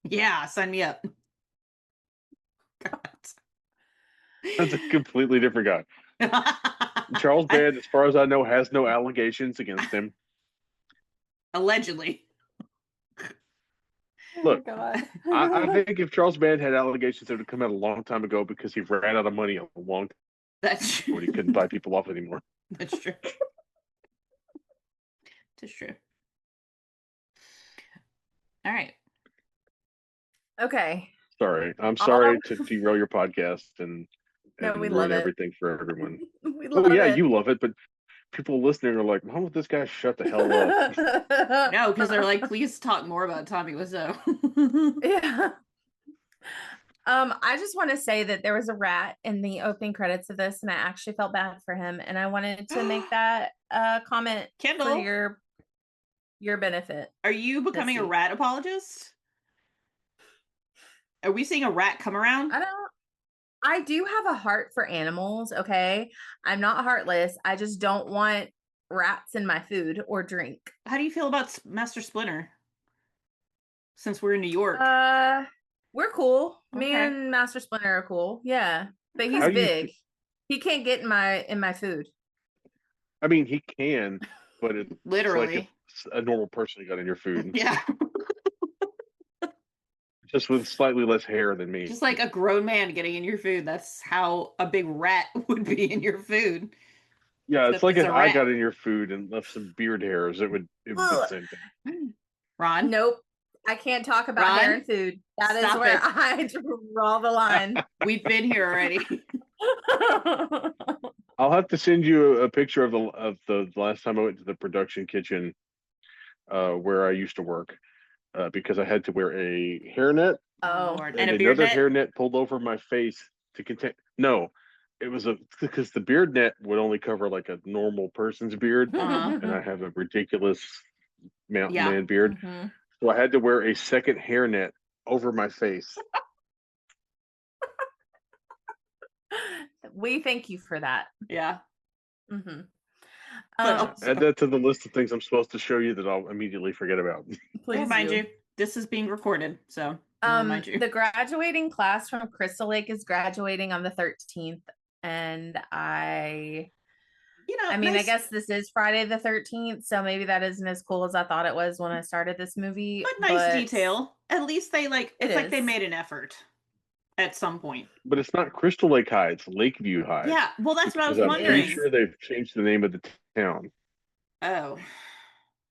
Yeah, sign me up. God. That's a completely different guy. Charles Band, as far as I know, has no allegations against him. Allegedly. Look, Oh my God. I think if Charles Band had allegations, it would have come out a long time ago because he ran out of money a long time That's true. when he couldn't buy people off anymore. That's true. That's true. All right. Okay. Sorry. I'm sorry to derail your podcast and No, we ruin love it. everything for everyone. We love Oh, yeah, it. you love it, but people listening are like, why would this guy shut the hell up? No, because they're like, please talk more about Tommy Wiseau. Yeah. I just want to say that there was a rat in the opening credits of this, and I actually felt bad for him, and I wanted to make that comment Kendall, for your benefit. Are you becoming a Missy. rat apologist? Are we seeing a rat come around? I I do have a heart for animals, okay? I'm not heartless. I just don't want rats in my food or drink. How do you feel about Master Splinter? Since we're in New York. Uh, we're cool. Me Okay. and Master Splinter are cool. Yeah. But he's How do you? big. He can't get in my food. I mean, he can, but it's like if Literally. a normal person got in your food, Yeah. just with slightly less hair than me. Just like a grown man getting in your food. That's how a big rat would be in your food. Yeah, it's Except like it's if a I rat. got in your food and left some beard hairs, it would be the Ugh. same thing. Ron? Nope. I can't talk about hair Ron? and food. That is Stop where it. I draw the line. We've been here already. I'll have to send you a picture of the last time I went to the production kitchen, where I used to work, because I had to wear a hairnet Oh. Lord. and And a beard another net? hairnet pulled over my face to contain. No, it was because the beard net would only cover like a normal person's beard, Uh-huh. and I have a ridiculous mountain Yeah. man beard, Mhm. so I had to wear a second hairnet over my face. We thank you for that. Yeah. Hmm. But Um, also, Add that to the list of things I'm supposed to show you that I'll immediately forget about. please remind do. you, this is being recorded, so I'll remind you. The graduating class from Crystal Lake is graduating on the 13th, and I mean, I nice, guess this is Friday the 13th, so maybe that isn't as cool as I thought it was when I started this movie. but nice detail. At least they it's like they is. made an effort at some point. But it's not Crystal Lake High; it's Lakeview High. Yeah, well, that's what I was Because I'm pretty wondering. sure they've changed the name of the town. Oh,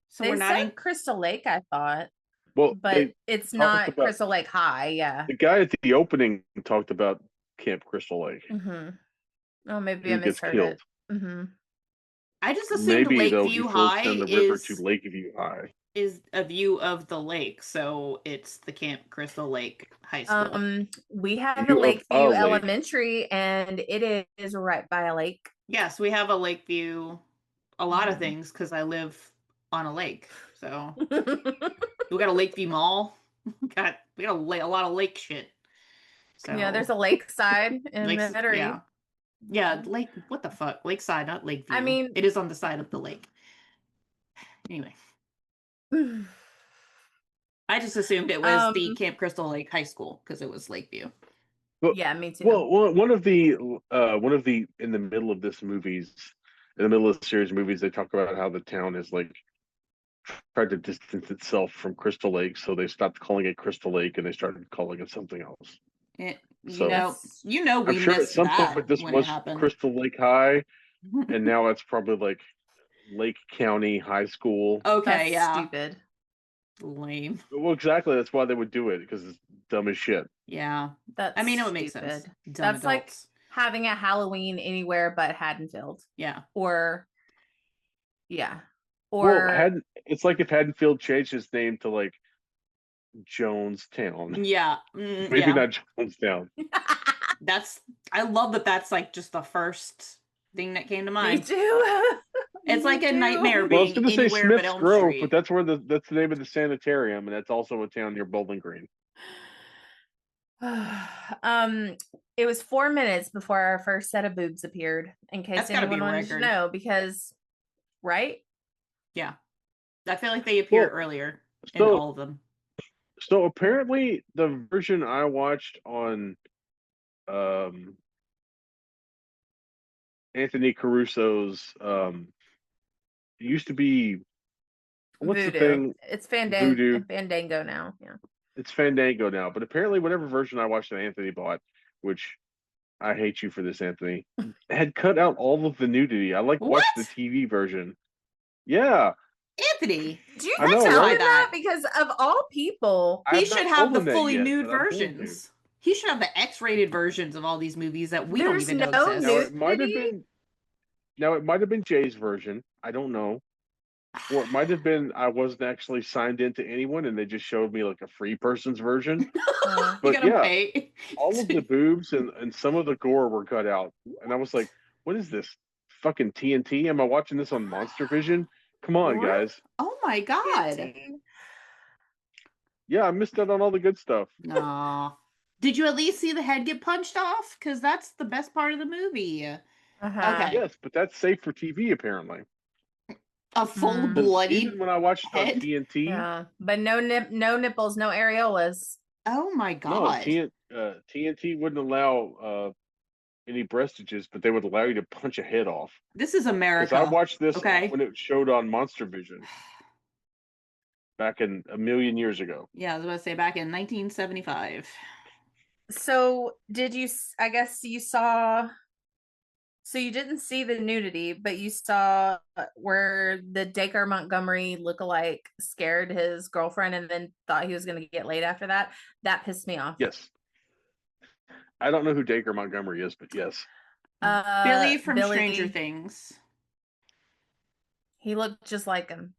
so They we're not said in. Crystal Lake, I thought, Well, but they it's talked not about Crystal Lake High. Yeah. the guy at the opening talked about Camp Crystal Lake, Mm-hmm. Oh, maybe I who gets misheard killed. it. Mm-hmm. I just assumed Maybe though he Lakeview floats High down the river to Lakeview High. is a view of the lake, so it's the Camp Crystal Lake High School. We have a View of Lakeview a lake. Elementary, and it is right by a lake. Yes, we have a Lakeview. A lot of Mhm. things because I live on a lake, so we got a Lakeview Mall. we got a lot of lake shit. So Yeah, there's a lakeside in lakes, Metairie. yeah, lake. What the fuck? Lakeside, not Lakeview. I mean, it is on the side of the lake. Anyway, I just assumed it was the Camp Crystal Lake High School because it was Lakeview. Well, yeah, me too. Well, one of the in the middle of this movies, in the middle of the series of movies, they talk about how the town is like tried to distance itself from Crystal Lake, so they stopped calling it Crystal Lake and they started calling it something else. You So- know, we I'm sure at missed some that point this when was it happened. Crystal Lake High, and now it's probably like Lake County High School. Okay, That's yeah, stupid. lame. Well, exactly. That's why they would do it, because it's dumb as shit. Yeah, That's I mean, it would make stupid. sense. Dumb That's like adults. having a Halloween anywhere but Haddonfield, Yeah. or yeah, Well, or it's like if Haddonfield changed its name to like Jonestown. Yeah. Maybe yeah. not Jonestown. I love that that's like just the first thing that came to me mind. too. It's like a Me nightmare Well, I was being going to say anywhere but Smith's Elm Grove, Street. but that's where that's the name of the sanitarium, and that's also a town near Bowling Green. It was 4 minutes before our first set of boobs appeared, in case That's gotta be anyone a wanted to record. know, because right? Yeah. I feel like they appeared Well, earlier in so- all of them. So apparently, the version I watched on Anthony Caruso's it used to be, what's the Voodoo. thing? It's Voodoo. Fandango now. Yeah. It's Fandango now, but apparently whatever version I watched that Anthony bought, which I hate you for this, Anthony, had cut out all of the nudity. I watched What? the TV version. Yeah, Anthony, Do you I know, tell right? him that? Because of all people, I he have should not have told the him that fully yet, nude but I'm going to. versions. He should have the X-rated versions of all these movies that we There's don't even know no exist. Now it might have nudity? been. Now it might have been Jay's version. I don't know. Or it might have been I wasn't actually signed into anyone and they just showed me like a free person's version. Uh, You But gotta yeah, pay. all of the boobs and some of the gore were cut out. And I was like, what is this? Fucking TNT? Am I watching this on Monster Vision? Come on, What? guys. Oh my god. Yeah, I missed out on all the good stuff. Nah. Did you at least see the head get punched off? Because that's the best part of the movie. Uh-huh. Okay. Yes, but that's safe for TV apparently. A full Mm. Because bloodied even when I watched it on head. TNT, Yeah, but no nipples, no areolas. Oh my no, God. TNT wouldn't allow any breastages, but they would allow you to punch a head off. This is Because I America. watched this Okay. when it showed on Monster Vision back in a million years ago. Yeah, I was about to say back in 1975. So did you? I guess you saw. So you didn't see the nudity, but you saw where the Dacre Montgomery lookalike scared his girlfriend and then thought he was going to get laid after that. That pissed me off. Yes. I don't know who Dacre Montgomery is, but yes. Billy from Stranger Billy, Things. he looked just like him.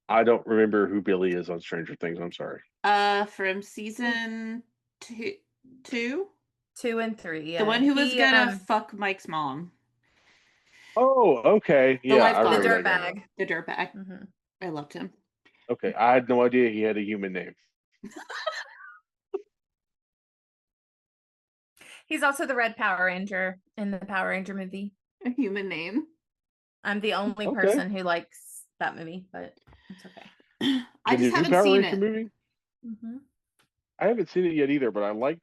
I don't remember who Billy is on Stranger Things. I'm sorry. From season two, 2 and 3, the yeah. one who was He, gonna fuck Mike's mom, Oh, okay. the Yeah, I life the remember that guy now. dirtbag. the dirtbag. Hmm. I loved him. Okay, I had no idea he had a human name. He's also the Red Power Ranger in the Power Ranger movie. A human name. I'm the only Okay. person who likes that movie, but it's okay. I The just new haven't Power seen Ranger it. movie? Mm-hmm. I haven't seen it yet either, but I like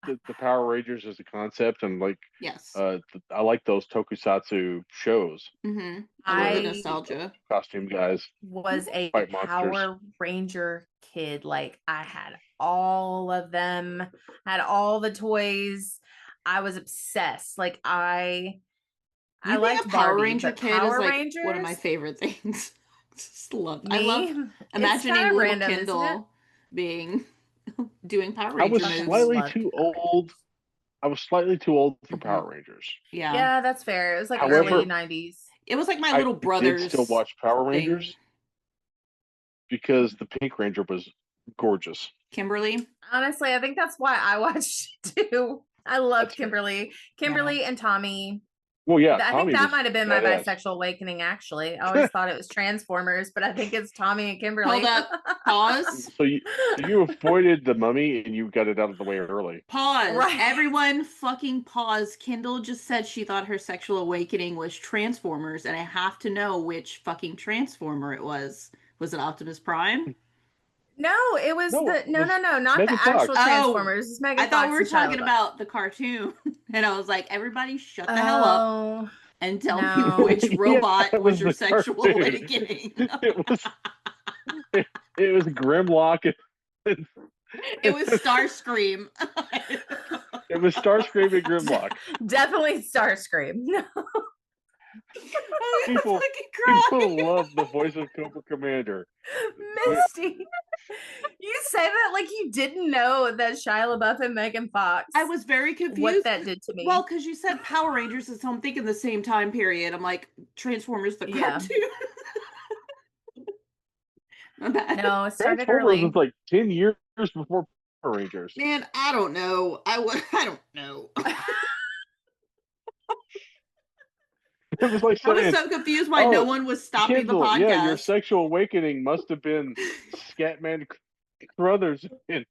the Power Rangers as a concept, and like Yes. I like those tokusatsu shows. Mm-hmm. I love the I nostalgia. Costume guys was a fight monsters. Power Ranger kid. Like I had all of them, had all the toys. I was obsessed. Like I You being liked a Power Barbie, Ranger but kid is Power like one of my Rangers, favorite things. Just love. I me, love it's imagining kind of little random, isn't it? Kendall being doing Power I was Ranger Fucking moves. slightly loved too Power old. I was slightly too old for Hmm. Power Rangers. Yeah, Yeah, that's fair. It was like me early However, too. 90s. It was like my I little did still brother's watch Power thing. Rangers because the Pink Ranger was gorgeous. Kimberly. Honestly, I think that's why I watched it too. I That's loved fair. Kimberly and Tommy. Well, yeah, I think Tommy that was might have been my badass. bisexual awakening, actually. I always thought it was Transformers, but I think it's Tommy and Kimberly. Hold up. Pause. So you avoided the mummy and you got it out of the way early. Pause. Right. Everyone fucking pause. Kendall just said she thought her sexual awakening was Transformers, and I have to know which fucking Transformer it was. Was it Optimus Prime? No, it was No, it no, was no, no, not the Megan actual Fox. Transformers. It's Megan I thought Fox we were and Shia talking LaBeouf. about the cartoon, and I was like, everybody shut the hell up Oh, and tell me no. which Yeah, robot it was was your the sexual cartoon. awakening. It was Grimlock. It was Starscream. It was Starscream and Grimlock. Definitely Starscream. People, people love the voice of Cobra Commander. Misty, you say that like you didn't know that Shia LaBeouf and Megan Fox. I was very confused. What that did to me. Well, because you said Power Rangers, so I'm thinking the same time period. I'm like, Transformers the Yeah. cartoon. My bad. No, it started Transformers early. was like 10 years before Power Rangers. Man, I don't know. I don't know. It was like I was saying, so confused why oh, no one was stopping the Kendall, podcast. yeah, your sexual awakening must have been Scatman Crothers in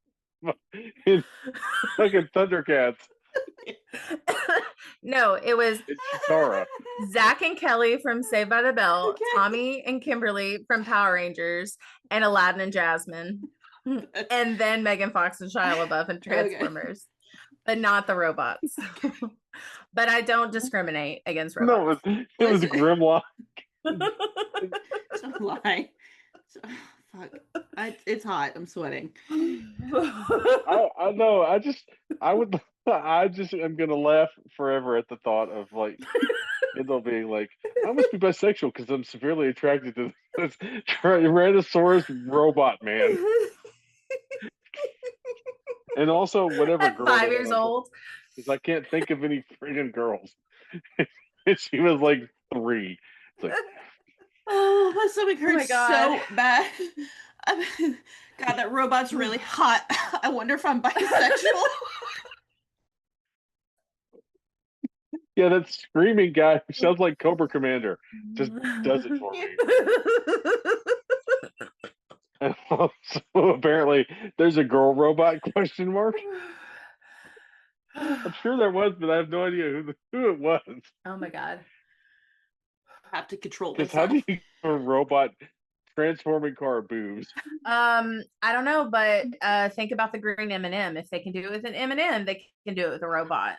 fucking Thundercats. No, it was It's Chitara. Zach and Kelly from Saved by the Bell, Okay. Tommy and Kimberly from Power Rangers, and Aladdin and Jasmine. And then Megan Fox and Shia LaBeouf and Transformers, but not the robots. But I don't discriminate against robots. No, it was Grimlock. Don't lie. Fuck. It's hot. I'm sweating. I know. I just am gonna laugh forever at the thought of like Kendall being like, I must be bisexual because I'm severely attracted to this Tyrannosaurus robot man, and also whatever At girl 5 years old. because I can't think of any friggin' girls. And she was like 3. It's like, Oh, my stomach Oh my hurts God. so bad. God, that robot's really hot. I wonder if I'm bisexual. yeah, that screaming guy who sounds like Cobra Commander just does it for me. So apparently, there's a girl robot question mark. I'm sure there was, but I have no idea who it was. Oh my God. I have to control Because how do myself. you give a robot transforming car boobs? I don't know, but think about the green M&M. If they can do it with an M&M, they can do it with a robot.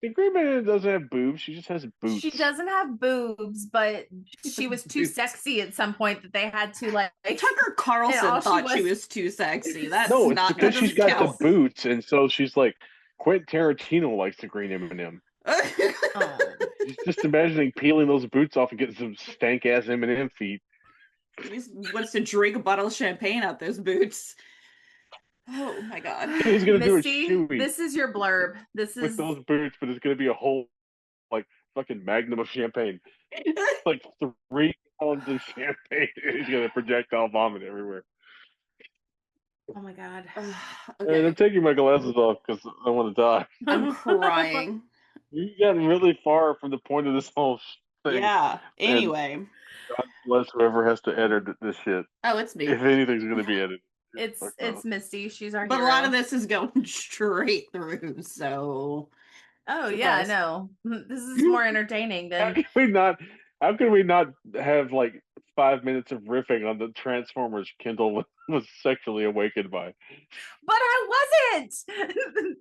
The Green Man doesn't have boobs. She just has She boots. doesn't have boobs, but she was too Boots. sexy at some point that they had to like. Tucker And Carlson all thought she was too sexy. That's No, it's not, that because she's doesn't got the count. boots, and so she's like Quentin Tarantino likes the green M&M. Oh. He's just imagining peeling those boots off and getting some stank ass M&M feet. He wants to drink a bottle of champagne out those boots. Oh my God. He's gonna do it Missy, shoey this is your blurb. This with is those boots, but it's gonna be a whole like fucking magnum of champagne, like 3 gallons of champagne. He's gonna projectile vomit everywhere. oh my God. And Okay. I'm taking my glasses off because I want to die. I'm crying. You got really far from the point of this whole thing. Yeah. And Anyway. God bless whoever has to edit this shit. Oh, it's me. If anything's gonna be edited. It's Misty. She's our But a hero. lot of this is going straight through, so Oh yeah, I surprise. know. This is more entertaining How than can we not? How can we not have like 5 minutes of riffing on the Transformers Kendall was sexually awakened by? but I wasn't.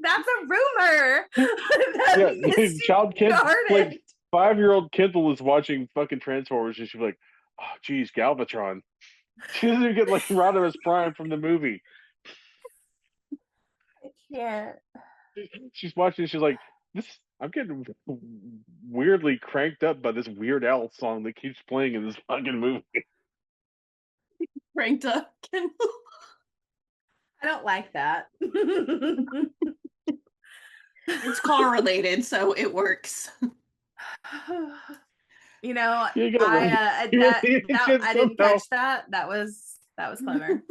That's a rumor that Yeah, Misty child kid, like started. 5-year-old Kendall is watching fucking Transformers, and she's like, "Oh, geez, Galvatron." She doesn't even get like Rodimus Prime from the movie. I can't. She's watching. She's like, "This." I'm getting weirdly cranked up by this Weird Al song that keeps playing in this fucking movie. Ranked up Kendall. I don't like that. It's car related, so it works. You know, You gotta I didn't somehow. catch that. That was clever.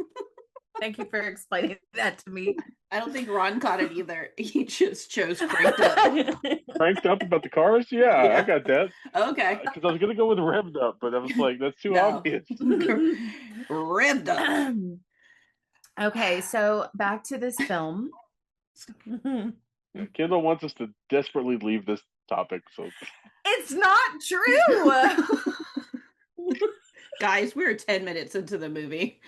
Thank you for explaining that to me. I don't think Ron caught it either. He just chose cranked up. Cranked up about the cars? Yeah, Yeah. I got that. Okay. Because I was gonna go with revved up, but I was like, that's too No. obvious. Revved up. Okay, so back to this film. Kendall wants us to desperately leave this topic, so It's not true. Guys, we're 10 minutes into the movie.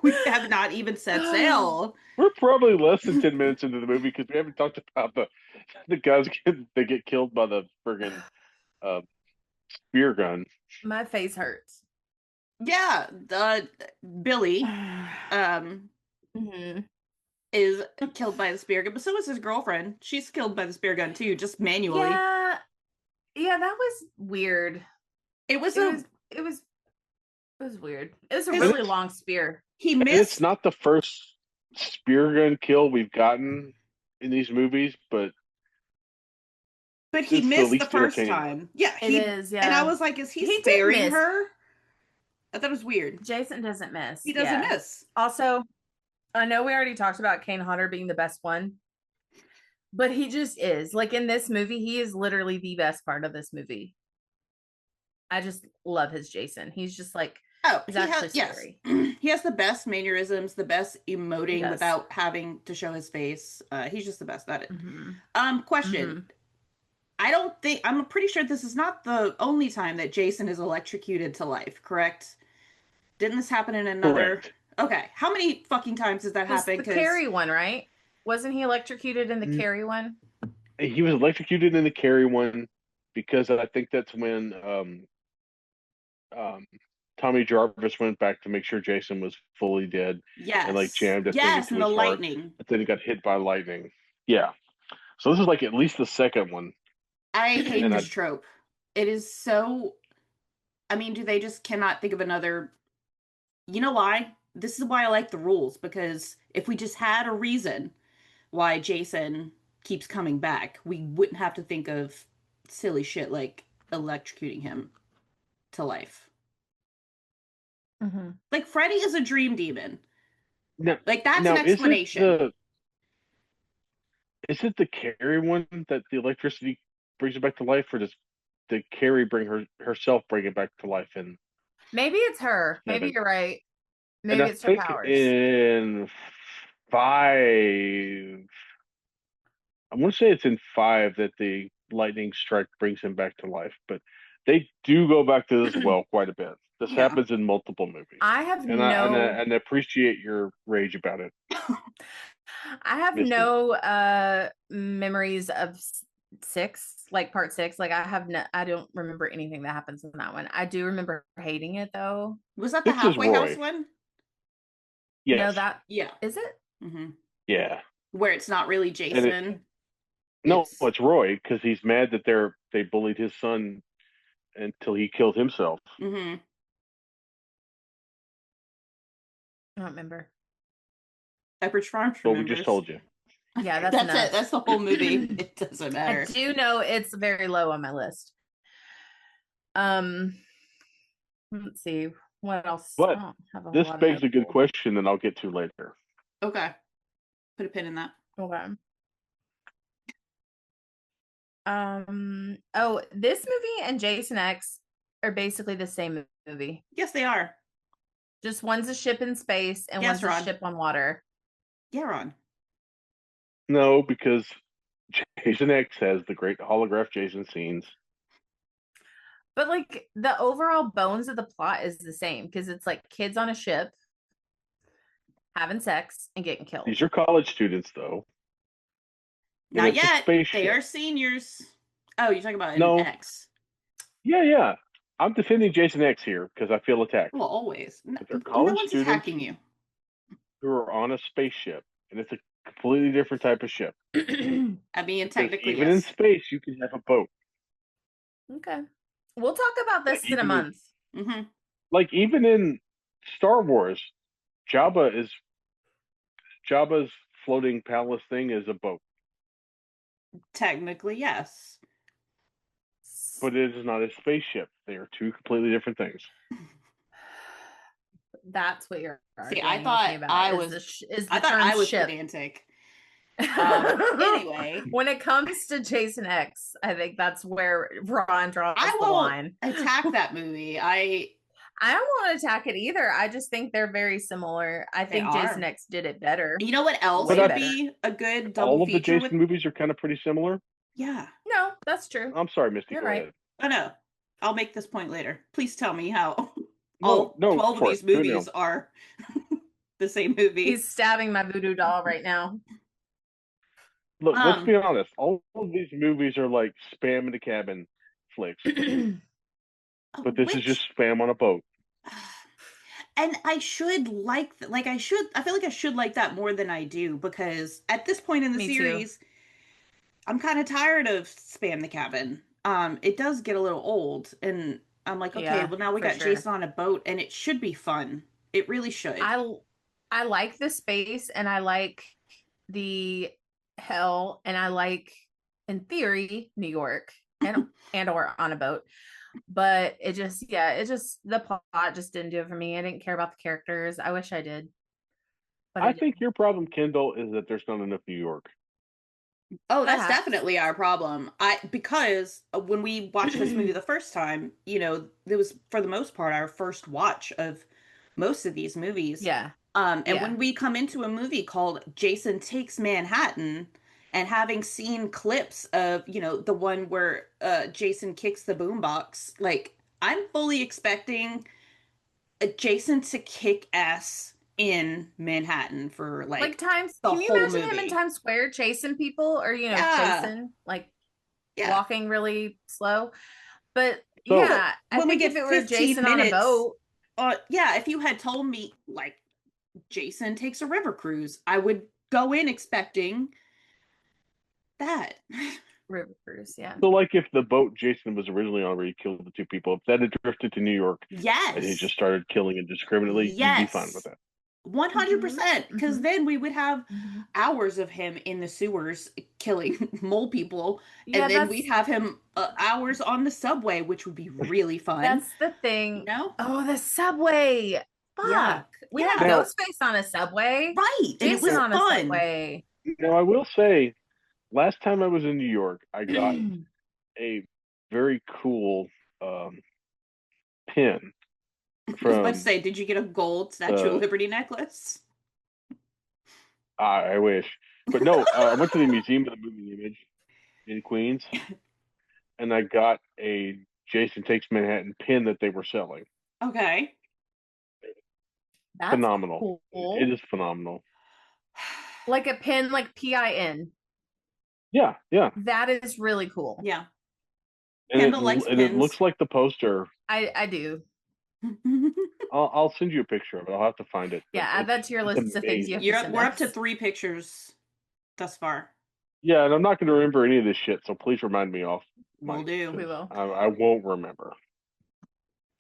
We have not even set sail. we're probably less than 10 minutes into the movie because we haven't talked about the guys that get killed by the friggin' spear gun. My face hurts. Yeah, Billy Mhm. is killed by the spear gun, but so is his girlfriend. She's killed by the spear gun too, just manually. Yeah, that was weird. It was It was weird. It was a It's- really long spear. he And missed. it's not the first spear gun kill we've gotten in these movies, but But he it's the missed the least first entertaining. time. Yeah, It is, yeah. And I was like, is he He did sparing miss. her? I thought it was weird. Jason doesn't miss. He doesn't Yeah. miss. Also, I know we already talked about Kane Hodder being the best one, but he just is. Like in this movie, he is literally the best part of this movie. I just love his Jason. He's just like, Oh, he's he actually has, yes. scary. He has the best mannerisms, the best emoting does. without having to show his face. He's just the best at it. Mhm. Question. I'm pretty sure this is not the only time that Jason is electrocuted to life, correct? Didn't this happen in another? Correct. Okay. How many fucking times does that It was happen? the 'Cause- Carrie one, right? Wasn't he electrocuted in the Mm. Carrie one? He was electrocuted in the Carrie one because I think that's when Tommy Jarvis went back to make sure Jason was fully dead Yes. and like jammed a thing Yes, into and the his heart. lightning. But then he got hit by lightning. Yeah. So this is like at least the second one. I hate And this trope. It is so. I mean, do they just cannot think of another? You know why? This is why I like the rules, because if we just had a reason why Jason keeps coming back, we wouldn't have to think of silly shit like electrocuting him to life. Mm-hmm. Like Freddy is a dream demon. No, Like that's now, an explanation. Is it the Carrie one that the electricity brings it back to life, or does the Carrie bring herself bring it back to life? And Maybe it's her. Maybe Seven. you're right. And Maybe I it's her think powers. in 5, I want to say it's in 5 that the lightning strike brings him back to life, but they do go back to this well quite a bit. This Yeah. happens in multiple movies, I have and I no and I appreciate your rage about it, I have Misty. no memories of 6, like part 6. Like I don't remember anything that happens in that one. I do remember hating it though. Was that the 6 is halfway house Roy. one? No, Yes, that Yeah. is it? hmm yeah, Where it's not really and Jason. no, It's it's Roy because he's mad that they bullied his son until he killed himself. hmm I don't remember. Pepperidge Farms But we just remembers. told you. Yeah, that's That's it. enough. That's the whole movie. It doesn't I matter. do know it's very low on my list. Um, let's see what else. I But don't have a whole this lot of begs a good notable. question that I'll get to later. Okay. Put a pin in that. Okay. Oh, this movie and Jason X are basically the same movie. Yes, they are. Just one's a ship in space and Yes, one's a Ron. ship on water. Yeah, Ron. No, because Jason X has the great holograph Jason scenes. But like the overall bones of the plot is the same because it's like kids on a ship having sex and getting killed. These are college students, though, and Not it's a yet. They spaceship. are seniors. Oh, you're talking about an No, X. yeah. I'm defending Jason X here because I feel attacked. Well, always. No, But they're no college one's students attacking you. who are on a spaceship, and it's a completely different type of ship. I mean, Because technically, even in yes. space, you can have a boat. Okay. We'll talk about Like this in a even in, month. hmm like even in Star Wars, Jabba's floating palace thing is a boat, Technically, yes. but it is not a spaceship. They are two completely different things. That's what you're See, arguing with me about is the I thought term I was ship. pedantic. Anyway, when it comes to Jason X, I think that's where Ron draws I the won't line. attack that movie. I don't want to attack it either. I just think they're very similar. I They think Jason are. X did it better. You know what else Way would better. be a good double All of the feature Jason with? movies are kind of pretty similar. Yeah. No, that's true. I'm sorry, Misty. You're Go right. ahead. Oh no. I'll make this point later. Please tell me how No, all no, 12 of for it. these Do it now. movies are the same movie. He's stabbing my voodoo doll right now. Look, let's be honest. All of these movies are like spam in the cabin flicks, but this is just spam on a boat. And I should I feel like I should like that more than I do because at this point in the Me too. series, I'm kind of tired of Spam the Cabin. It does get a little old, and I'm like, okay, Yeah, well now we for got sure. Jason on a boat, and it should be fun. It really should. I like the space and I like the hell and I like in theory New York and or on a boat. But it just the plot just didn't do it for me. I didn't care about the characters. I wish I did. But I think your problem, Kendall, is that there's not enough New York. Oh, that's Perhaps. definitely our problem. Because when we watched this movie the first time, it was for the most part our first watch of most of these movies. Yeah. And Yeah. when we come into a movie called Jason Takes Manhattan, and having seen clips of, the one where Jason kicks the boombox, like I'm fully expecting Jason to kick ass in Manhattan for Like the can you whole imagine him in movie. Times Square chasing people or Yeah. chasing Yeah. walking really slow? But So- yeah, I When we think get if it were 15 Jason on a minutes, boat, yeah, if you had told me Jason takes a river cruise, I would go in expecting that. river cruise, yeah. So, like, if the boat Jason was originally on where he killed the two people, if that had drifted to New York Yes. and he just started killing indiscriminately, you'd be fine with that. 100%. Because Mhm. then we would have Mhm. hours of him in the sewers killing mole people. Yeah, And then we'd have him hours on the subway, which would be really fun. That's the thing. No? Oh, the subway. Fuck. Yeah. We Yeah. had Now- Ghostface on a subway. Right. And it was Jason on a fun. subway. Now, I will say, last time I was in New York, I got a very cool pin I was about to from say, did you get a gold Statue of Liberty necklace? I wish, but no. I went to the Museum of the Moving Image in Queens, and I got a Jason Takes Manhattan pin that they were selling. Okay. That's Phenomenal. It cool. is phenomenal. Like a pin, like PIN. Yeah, yeah. That is really cool. Yeah. And Kendall likes it pins. looks like the poster. I do. I'll send you a picture of it. I'll have to find it. Yeah, add that to your list of things you have to send We're up to us. 3 pictures thus far. Yeah, and I'm not going to remember any of this shit, so please remind me off. Will do. We will. I won't remember.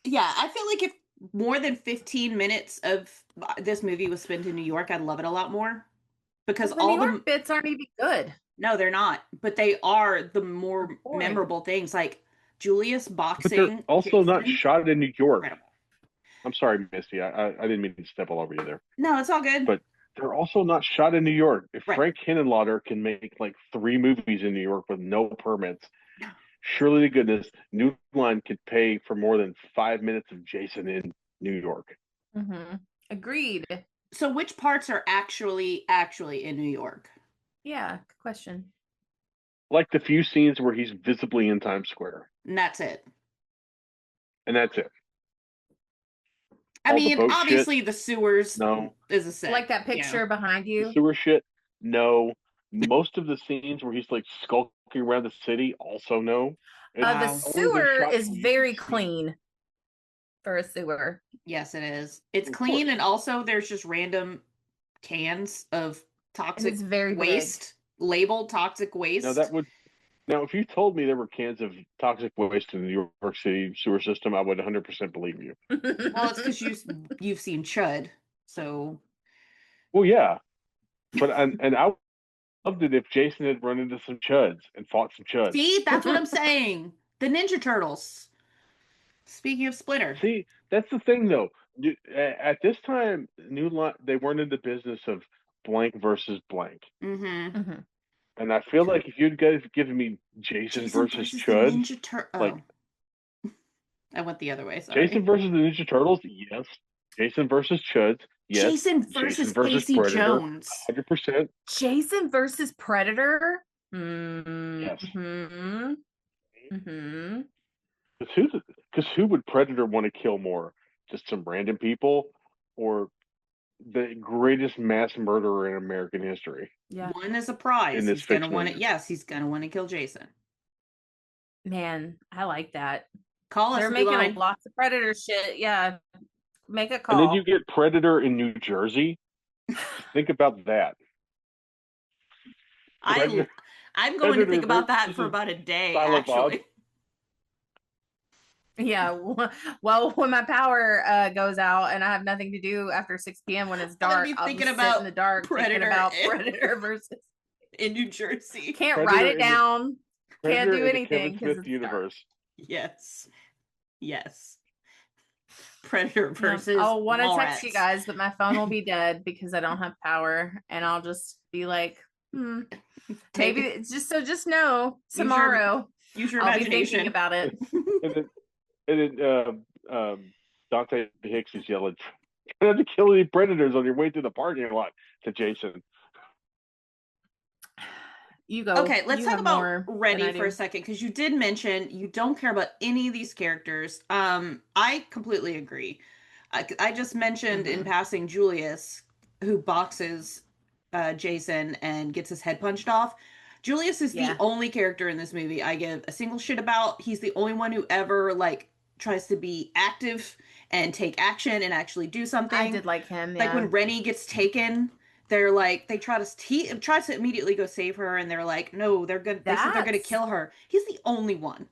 Yeah, I feel like if more than 15 minutes of this movie was spent in New York, I'd love it a lot more. Because The New York bits aren't even good. No, they're not. But they are the more Boring. memorable things, like Julius But boxing. they're also not Jason. shot in New York. Incredible. I'm sorry, Misty. I didn't mean to step all over you there. No, it's all good. But they're also not shot in New York. If Right. Frank Henenlotter can make like 3 movies in New York with no permits, surely to goodness, New Line could pay for more than 5 minutes of Jason in New York. Mm-hmm. Agreed. So which parts are actually in New York? Yeah, good question. Like the few scenes where he's visibly in Times Square. And that's it. And that's it. I All the mean, boat obviously shit, the sewers no. is a set. Like that picture behind The you. sewer shit, no. Most of the scenes where he's like skulking around the city, also no. The Wow. Only the sewer shots is where you very can see- clean for a sewer. Yes, it is. It's Of clean, course. and also there's just random cans of And toxic it's very waste, labeled toxic waste. Now, if you told me there were cans of toxic waste in the New York City sewer system, I would 100% believe you. big. Well, it's because you've seen Chud, so Well, yeah, but and I loved it if Jason had run into some chuds and fought some chuds. see, that's what I'm saying. The Ninja Turtles. Speaking of Splinter, See, that's the thing though. At this time, New Line, they weren't in the business of blank versus blank. mm-hmm. Mhm. And I feel like if you'd guys given me Jason versus the Chud, Ninja Turtle. like- I went the other way. Sorry. Jason versus the Ninja Turtles, yes. Jason versus Chuds, yes. Jason versus Casey Predator, Jones. 100%. Jason versus Predator. Yes. Mm-hmm. Mm-hmm. Because who would Predator want to kill more? Just some random people, or the greatest mass murderer in American history? Yeah. One is a prize. In this He's gonna fiction. want it. Yes, he's gonna want to kill Jason. Man, I like that. Call us. They're New making Line. lots of Predator shit. Yeah. Make a And call. then you get Predator in New Jersey. Think about that. I'm going to Predator think about that versus for about a day. Silent Bob. Actually, Yeah. Well, when my power goes out and I have nothing to do after 6 p.m. when it's I'm gonna dark, be I'll thinking just about sit in the dark thinking Predator about and- Predator versus. in New Jersey. Can't Predator write it in the- down. Can't Predator do in the anything Kevin because Smith it's dark. universe. Yes. Yes. Predator Yeah. versus. I'll want to text you Mallrats. guys, but my phone will be dead because I don't have power, and I'll just be like, maybe it's just know your- tomorrow Use your I'll be imagination. thinking about it. And then Dante Hicks is yelling, "Try not to kill any predators on your way to the parking lot," to Jason. You go. Okay, let's You talk have about more than I Rennie for do. a second, because you did mention you don't care about any of these characters. I completely agree. I just mentioned in passing Julius, who boxes Jason and gets his head punched off. Julius is the only character in this movie I give a single shit about. He's the only one who ever tries to be active and take action and actually do something. I did like him. Like when Rennie gets taken, they're like, he tries to immediately go save her, and they're like, no, they're good. They said they're gonna kill her. He's the only one.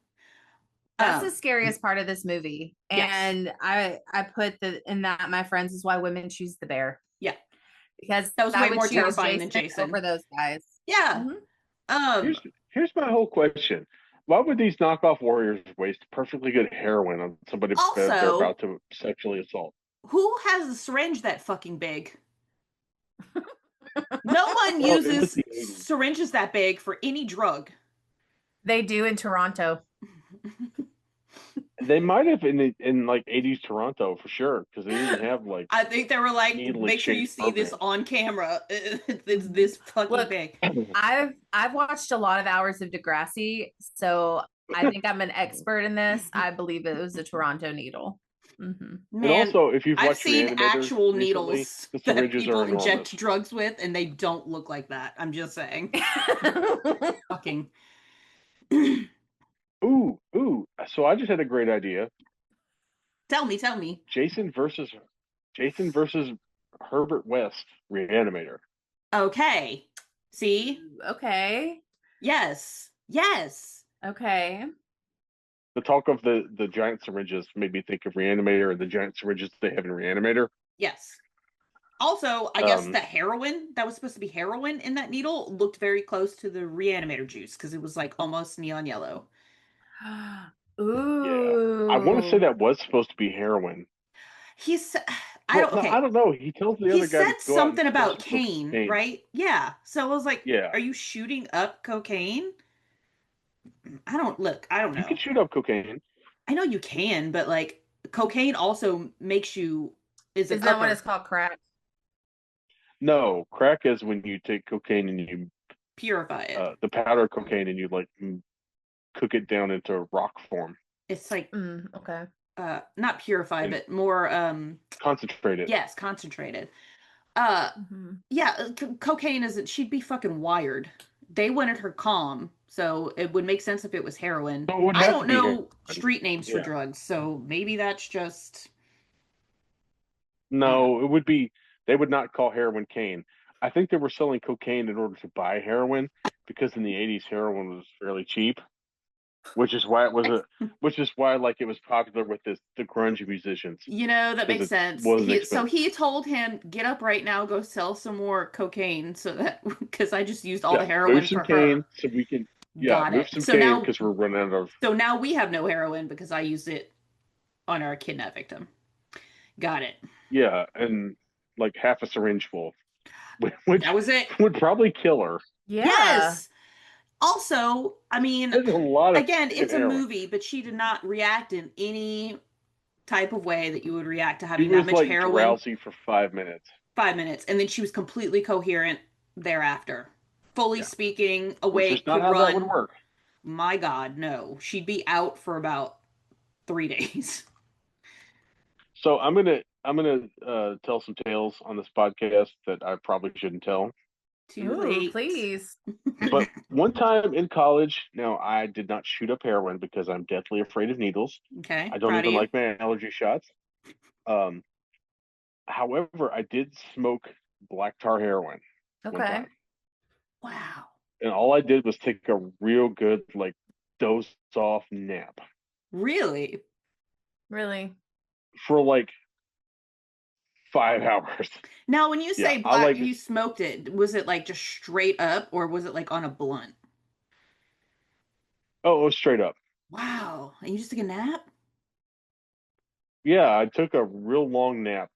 That's the scariest part of this movie. Yes. And I put in that my friends is why women choose the bear. Yeah. Because that was I way would more choose terrifying than Jason over those guys. Yeah. Here's my whole question. Why would these knockoff warriors waste perfectly good heroin on somebody they're Also- about to sexually assault? Who has a syringe that fucking big? No one Well, it was uses the 80s. syringes that big for any drug. They do in Toronto. They might have in like 80s Toronto for sure, because they didn't have like I think they were like, needle make sure you exchange see this programs. on camera. It's this fucking Look, big. I've watched a lot of hours of Degrassi, so I think I'm an expert in this. I believe it was a Toronto needle. Hmm And Man, also, if you've I've watched seen Reanimator actual recently, needles the that syringes are people enormous. inject drugs with, and they don't look like that. I'm just saying. Fucking. Ooh. So I just had a great idea. Tell me. Jason versus Jason versus Herbert West, Reanimator. Okay. See? Okay. Yes. Yes. Okay. The talk of the giant syringes made me think of Reanimator and the giant syringes they have in Reanimator. Yes. Also, I guess Um, the heroin that was supposed to be heroin in that needle looked very close to the reanimator juice because it was like almost neon yellow. yeah, I want to say Ooh. that was supposed to be heroin. He's, I Well, don't, no, I okay. don't know. He tells the He other guy said to go out and something kill about some cane, cocaine. right? Yeah. So I was like, Yeah, are you shooting up cocaine? I don't look, I don't you can know. shoot up cocaine. I know you can, but like cocaine also makes you is an Isn't that what it's upper called? Crack? No, crack is when you take cocaine and you purify it. the powder cocaine and you like cook it down into rock form It's like Okay. not purify, and but more concentrate it. yes, concentrated. Uh Hmm yeah, cocaine isn't she'd be fucking wired. They wanted her calm, so it would make sense if it was heroin. So it would I have to don't be know heroin. street names for Yeah. drugs, so maybe that's just I don't know. No, it would be they would not call heroin cane. I think they were selling cocaine in order to buy heroin because in the 80s heroin was fairly cheap, which is why it was a which is why like it was popular with the grunge musicians You know, that because makes it sense. wasn't expensive. He told him, "Get up right now, go sell some more cocaine so that because I just used all the Yeah, move heroin some for cane her." so we can yeah, Got move it. some cane because we're running out of So now we have no heroin because I used it on our kidnap victim. Got it. yeah, and like half a syringe full, which That was it. would probably kill her. Yeah. Yes. Also, I mean, There's a lot of again, fucking it's a heroin. movie, but she did not react in any type of way that you would react to He having that was much like heroin. drowsy for 5 minutes. 5 minutes, and then she was completely coherent thereafter, fully Yeah, speaking, which is awake, not could how that would run. work. My God, no. She'd be out for about 3 days. So I'm gonna tell some tales on this podcast that I probably shouldn't tell. Too Ooh, late. please. But one time in college, now I did not shoot up heroin because I'm deathly afraid of needles. Okay, I don't proud of even you. like my allergy shots. Um, however, I did smoke black tar heroin one Okay. time, Wow. and all I did was take a real good like dose off nap Really? Really? for like 5 hours. Now, when you Yeah, say I black, like you smoked it, was it like just straight up or was it like on a blunt? oh, it was straight up. Wow. And you just took a nap? Yeah, I took a real long nap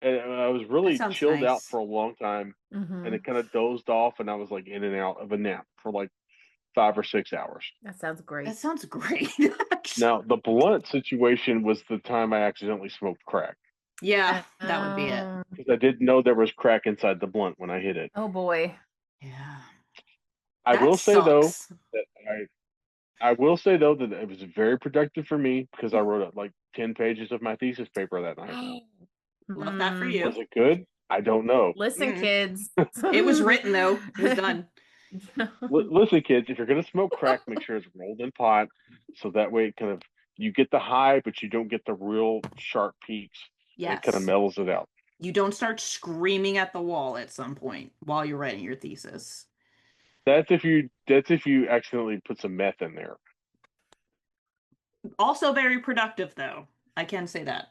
and I was That really sounds chilled out nice. for a long time, and Hmm it kind of dozed off, and I was like in and out of a nap for like 5 or 6 hours. That sounds That great. sounds great. Now, the blunt situation was the time I accidentally smoked crack Yeah, that would be it. Um, because I didn't know there was crack inside the blunt when I hit it. oh boy. Yeah. I That will say though sucks. that I will say though that it was very productive for me because I wrote up like 10 pages of my thesis paper that night. Love that for Hmm. Was you. it good? I don't know. Listen, Mm. kids. It was written though. It was done. Listen, kids, if you're gonna smoke crack, make sure it's rolled in pot, so that way it kind of you get the high, but you don't get the real sharp peaks, and it kind of Yes. mellows it out. You don't start screaming at the wall at some point while you're writing your thesis. That's if you accidentally put some meth in there. Also very productive though. I can say that.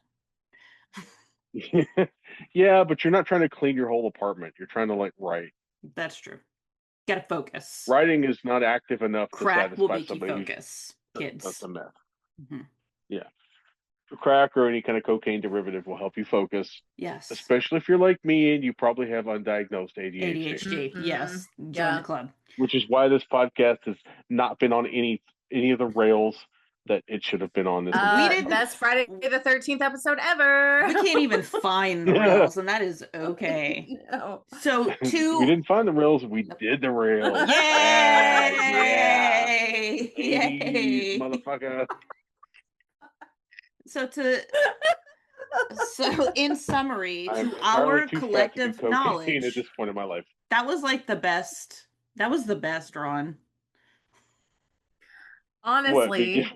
Yeah, but you're not trying to clean your whole apartment. You're trying to like write. That's true. Gotta focus. Writing is not active enough to Crack will satisfy make you somebody who's focus, done kids. some meth. Mhm. Yeah, crack or any kind of cocaine derivative will help you focus, Yes. especially if you're like me and you probably have undiagnosed ADHD. ADHD. Hmm Yes. Join the Yeah. club. Which is why this podcast has not been on any of the rails. that it should have been on this. We didn't- Best Friday the 13th episode ever. We can't even find the rails, and that is okay. No. So We didn't find the rails. We did the rails. Yeah. Yay! Ladies, Yay! motherfucker. So in summary, I'm to entirely our too fat to do collective cocaine knowledge, at this point in my life. that was like the best. That was the best, Ron. Honestly,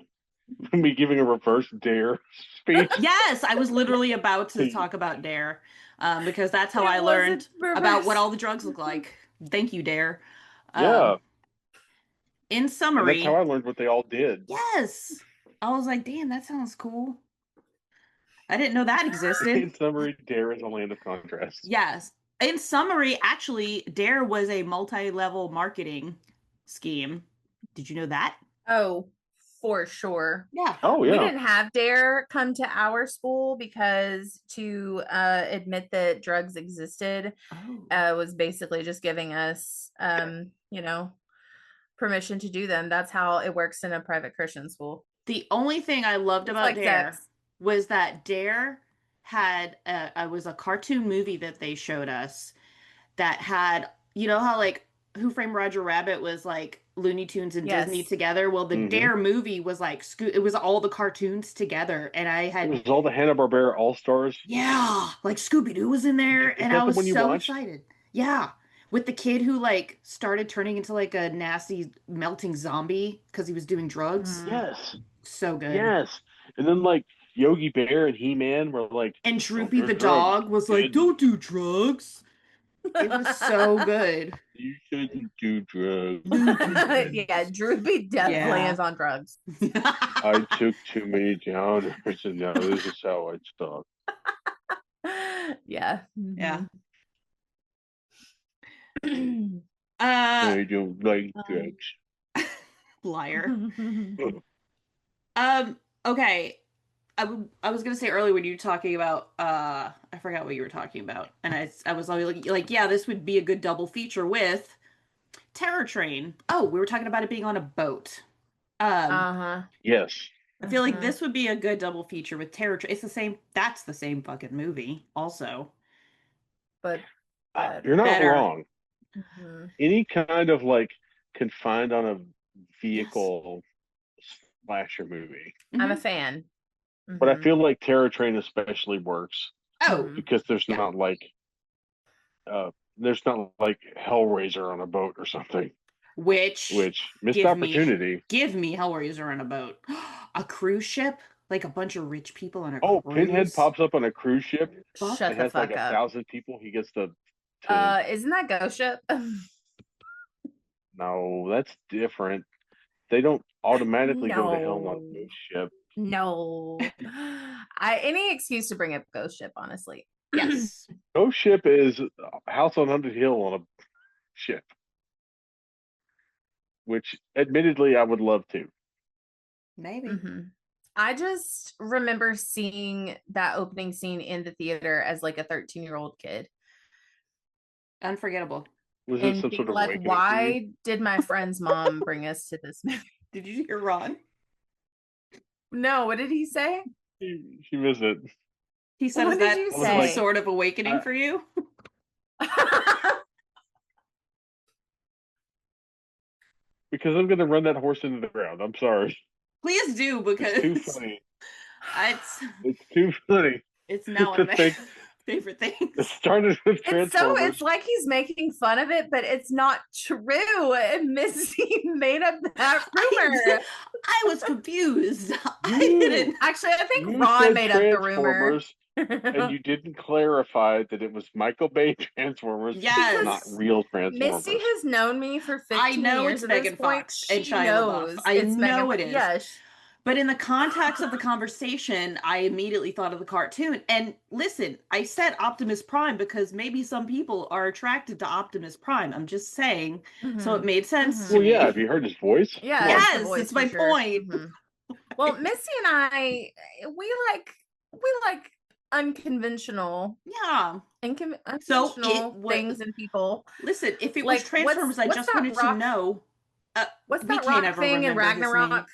Me giving a reverse dare speech. Yes, I was literally about to talk about Dare, because that's how I learned about what all the drugs look like. Thank you, Dare. Yeah. In And summary, that's how I learned what they all did. yes, I was like, damn, that sounds cool. I didn't know that existed. In summary, Dare is a land of contrast. Yes. In summary, actually, Dare was a multi-level marketing scheme. Did you know that? oh, for sure. Yeah. Oh, We yeah. didn't have Dare come to our school because to admit that drugs existed Oh. was basically just giving us, permission to do them. That's how it works in a private Christian school. The only thing I loved It's about like Dare sex. was that Dare had was a cartoon movie that they showed us that had, you know how like Who Framed Roger Rabbit was like Looney Tunes and Yes. Disney together? Well, the Mhm. Dare movie was like it was all the cartoons together, and I It had was all the Hanna-Barbera All-Stars. yeah, like Scooby-Doo was in there, Is and that I the was one you so watched? excited. Yeah, with the kid who like started turning into like a nasty melting zombie because he was doing drugs. Mhm. Yes. So good. Yes. And then like Yogi Bear and He-Man were like, And Droopy "Don't the do drugs, dog was like, kid. "Don't do drugs." It was so good. You shouldn't do drugs." Yeah, Droopy definitely Yeah. is on drugs. I took too many downers, and now this is how I talk. Yeah. Yeah. Mhm. I don't like drugs. Liar. Okay. I was gonna say earlier when you were talking about I forgot what you were talking about, and I was always like yeah, this would be a good double feature with Terror Train. Oh, we were talking about it being on a boat. Uh-huh. Yes. I feel like Mhm. this would be a good double feature with Terror Train. It's the same. That's the same fucking movie. Also, But You're not Better. wrong. mhm. Any kind of like confined on a vehicle slasher movie. I'm a Mhm. fan. But I Mhm. feel like Terror Train especially works Oh, Mhm. because Yeah. there's not like Hellraiser on a boat or something. which Missed give me opportunity. give me Hellraiser on a boat, a cruise ship, like a bunch of rich people on a Oh, cruise. Pinhead pops up on a cruise ship. Fuck. Shut It the has like fuck up. 1,000 people. He gets to Isn't that Ghost Ship? no, that's different. They don't automatically go to hell on a No. ghost ship. No. Any excuse to bring up Ghost Ship, honestly. Yes. Ghost ship is House on Haunted Hill on a ship, which admittedly I would love to. Maybe. Mhm. I just remember seeing that opening scene in the theater as like a 13-year-old kid Unforgettable. Was it and some being sort of like, awakening for you? why did my friend's mom bring us to this movie? Did you hear Ron? No, what did he say? She missed it. He said, What "Is did that you some say? sort of awakening for you?" Because I'm going to run that horse into the ground. I'm sorry. Please do, It's too because funny. it's It's too funny. now one of To my think- favorite It things. started with Transformers. it's like he's making fun of it, but it's not true. And Missy made up that rumor. I was confused. I You- didn't. Actually, I think You Ron said made up the rumor. Transformers, and you didn't clarify that it was Michael Bay Transformers. Yes. Not real Transformers. Missy has known me for 15 I know years it's at this Megan point. Fox and She Shia knows LaBeouf. I it's know Megan it is. Yes. But in the context of the conversation, I immediately thought of the cartoon. And listen, I said Optimus Prime because maybe some people are attracted to Optimus Prime. I'm just saying. So it made sense to Well, me. yeah. Have you heard his voice? Yeah, Come on. it's the Yes, voice it's my for sure. point. Mhm. Well, Missy and I, we like unconventional, Yeah. unconventional was- things and people. Listen, if it Like, was Transformers, I what's just that wanted to rock- know. What's we that can't rock ever thing in remember his name. Ragnarok?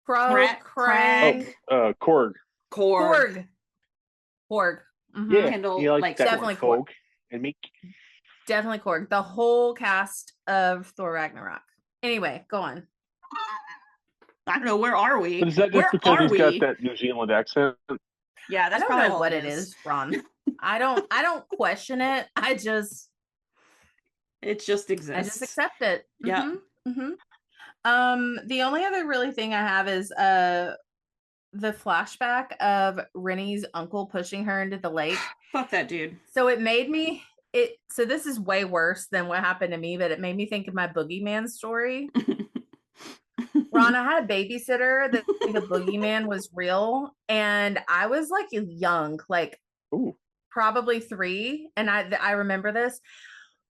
Crow, Crag, Crag, Korg. Korg. Korg. Korg. Yeah, Kendall you like likes that Definitely Korg. Korg. Korg and me. Definitely Korg. The whole cast of Thor Ragnarok. Anyway, go on. I don't know. Where are we? But is that just Where because are he's got we? that New Zealand accent? Yeah, I that's don't probably know all what it it is. is, Ron. I don't question it. I just It just exists. accept it. Yeah. The only other really thing I have is the flashback of Rennie's uncle pushing her into the lake. Fuck that dude. So it made me so this is way worse than what happened to me, but it made me think of my boogeyman story. Ron, I had a babysitter that the boogeyman was real, and I was like young, like Ooh. probably 3, and I remember this,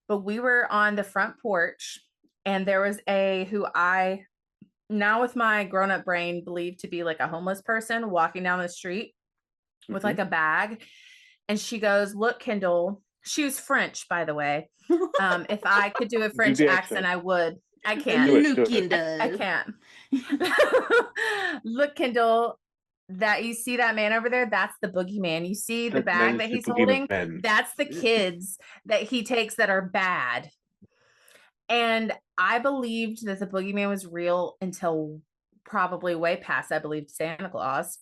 but we were on the front porch, and there was who I now with my grown-up brain believed to be like a homeless person walking down the street with like a bag, and she goes, "Look, Kendall." She was French, by the way. If I could do a French accent, I would. I can't. Do it. I can't. Look, Kendall, that you see that man over there, that's the boogeyman. You see the That bag man that is the he's holding, boogeyman. that's the kids that he takes that are bad. And I believed that the boogeyman was real until probably way past I believed Santa Claus.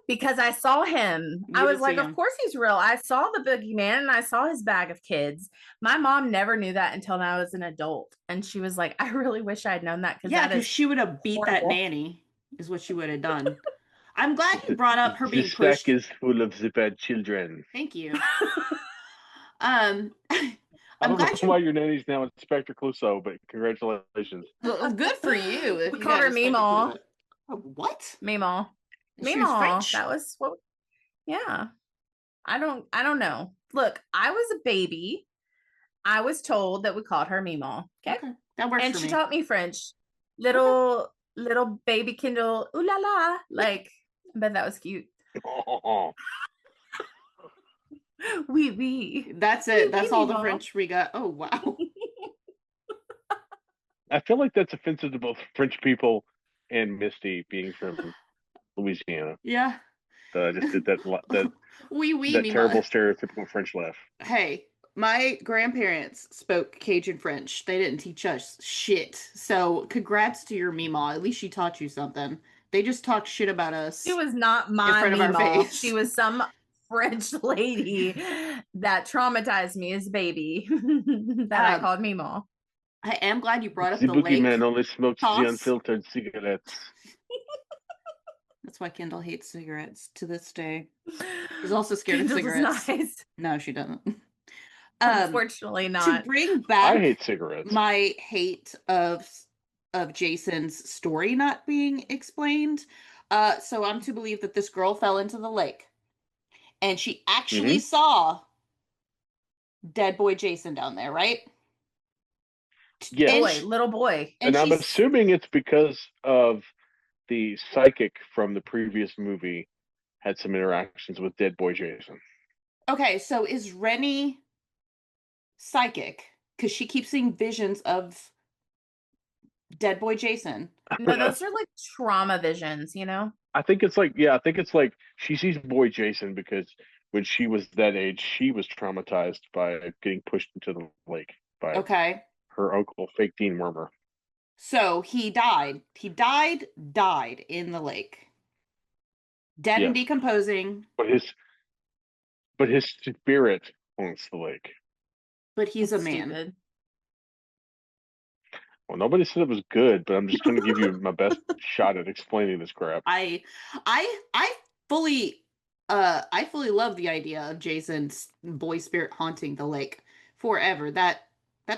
Because I saw him. I was like, of course he's real. I saw the boogeyman and I saw his bag of kids. My mom never knew that until I was an adult. And she was like, I really wish I'd known that. Because she would have beat that horrible. nanny, is what she would have done. I'm glad you brought up her being The pushed. sack is full of the bad children. Thank you. I don't know why your nanny's now Inspector Clouseau, but congratulations. Well, good for you. If We you called her got Inspector Meemaw. Clouseau. What? Meemaw. She was French? That was what. Yeah. I don't know. Look, I was a baby. I was told that we called her Meemaw. Okay. That works and for she me. taught me French. Little baby Kendall, ooh la la. Like, I bet that was cute. Oh. Oui. That's it. That's all the Meemaw. French we got. Oh, wow. I feel like that's offensive to both French people and Misty being from Louisiana. Yeah. I just did that Oui, that Meemaw. terrible stereotypical French laugh. Hey, my grandparents spoke Cajun French. They didn't teach us shit. So congrats to your Meemaw. At least she taught you something. They just talked shit about us. She was not my in front of our Meemaw. face. She was some French lady that traumatized me as a baby that I called Meemaw. I am glad you brought up The the lake. boogeyman only smokes toss. the unfiltered cigarettes. That's why Kendall hates cigarettes to this day. She's also scared Kendall of cigarettes. does not. No, she doesn't. Unfortunately not. To bring back I hate cigarettes. my hate of Jason's story not being explained. So I'm to believe that this girl fell into the lake and she actually saw dead boy Jason down there, right? Yes. Little boy. And I'm assuming it's because of the psychic from the previous movie had some interactions with dead boy Jason. Okay, so is Rennie psychic? Because she keeps seeing visions of dead boy Jason. No, those are like trauma visions, you know? I think it's like she sees boy Jason because when she was that age, she was traumatized by getting pushed into the lake by her uncle, fake Dean Wormer. So he died. He died in the lake. Dead and decomposing. But his spirit haunts the lake. But he's That's a man. stupid. Well, nobody said it was good, but I'm just going to give you my best shot at explaining this crap. I fully love the idea of Jason's boy spirit haunting the lake forever. That's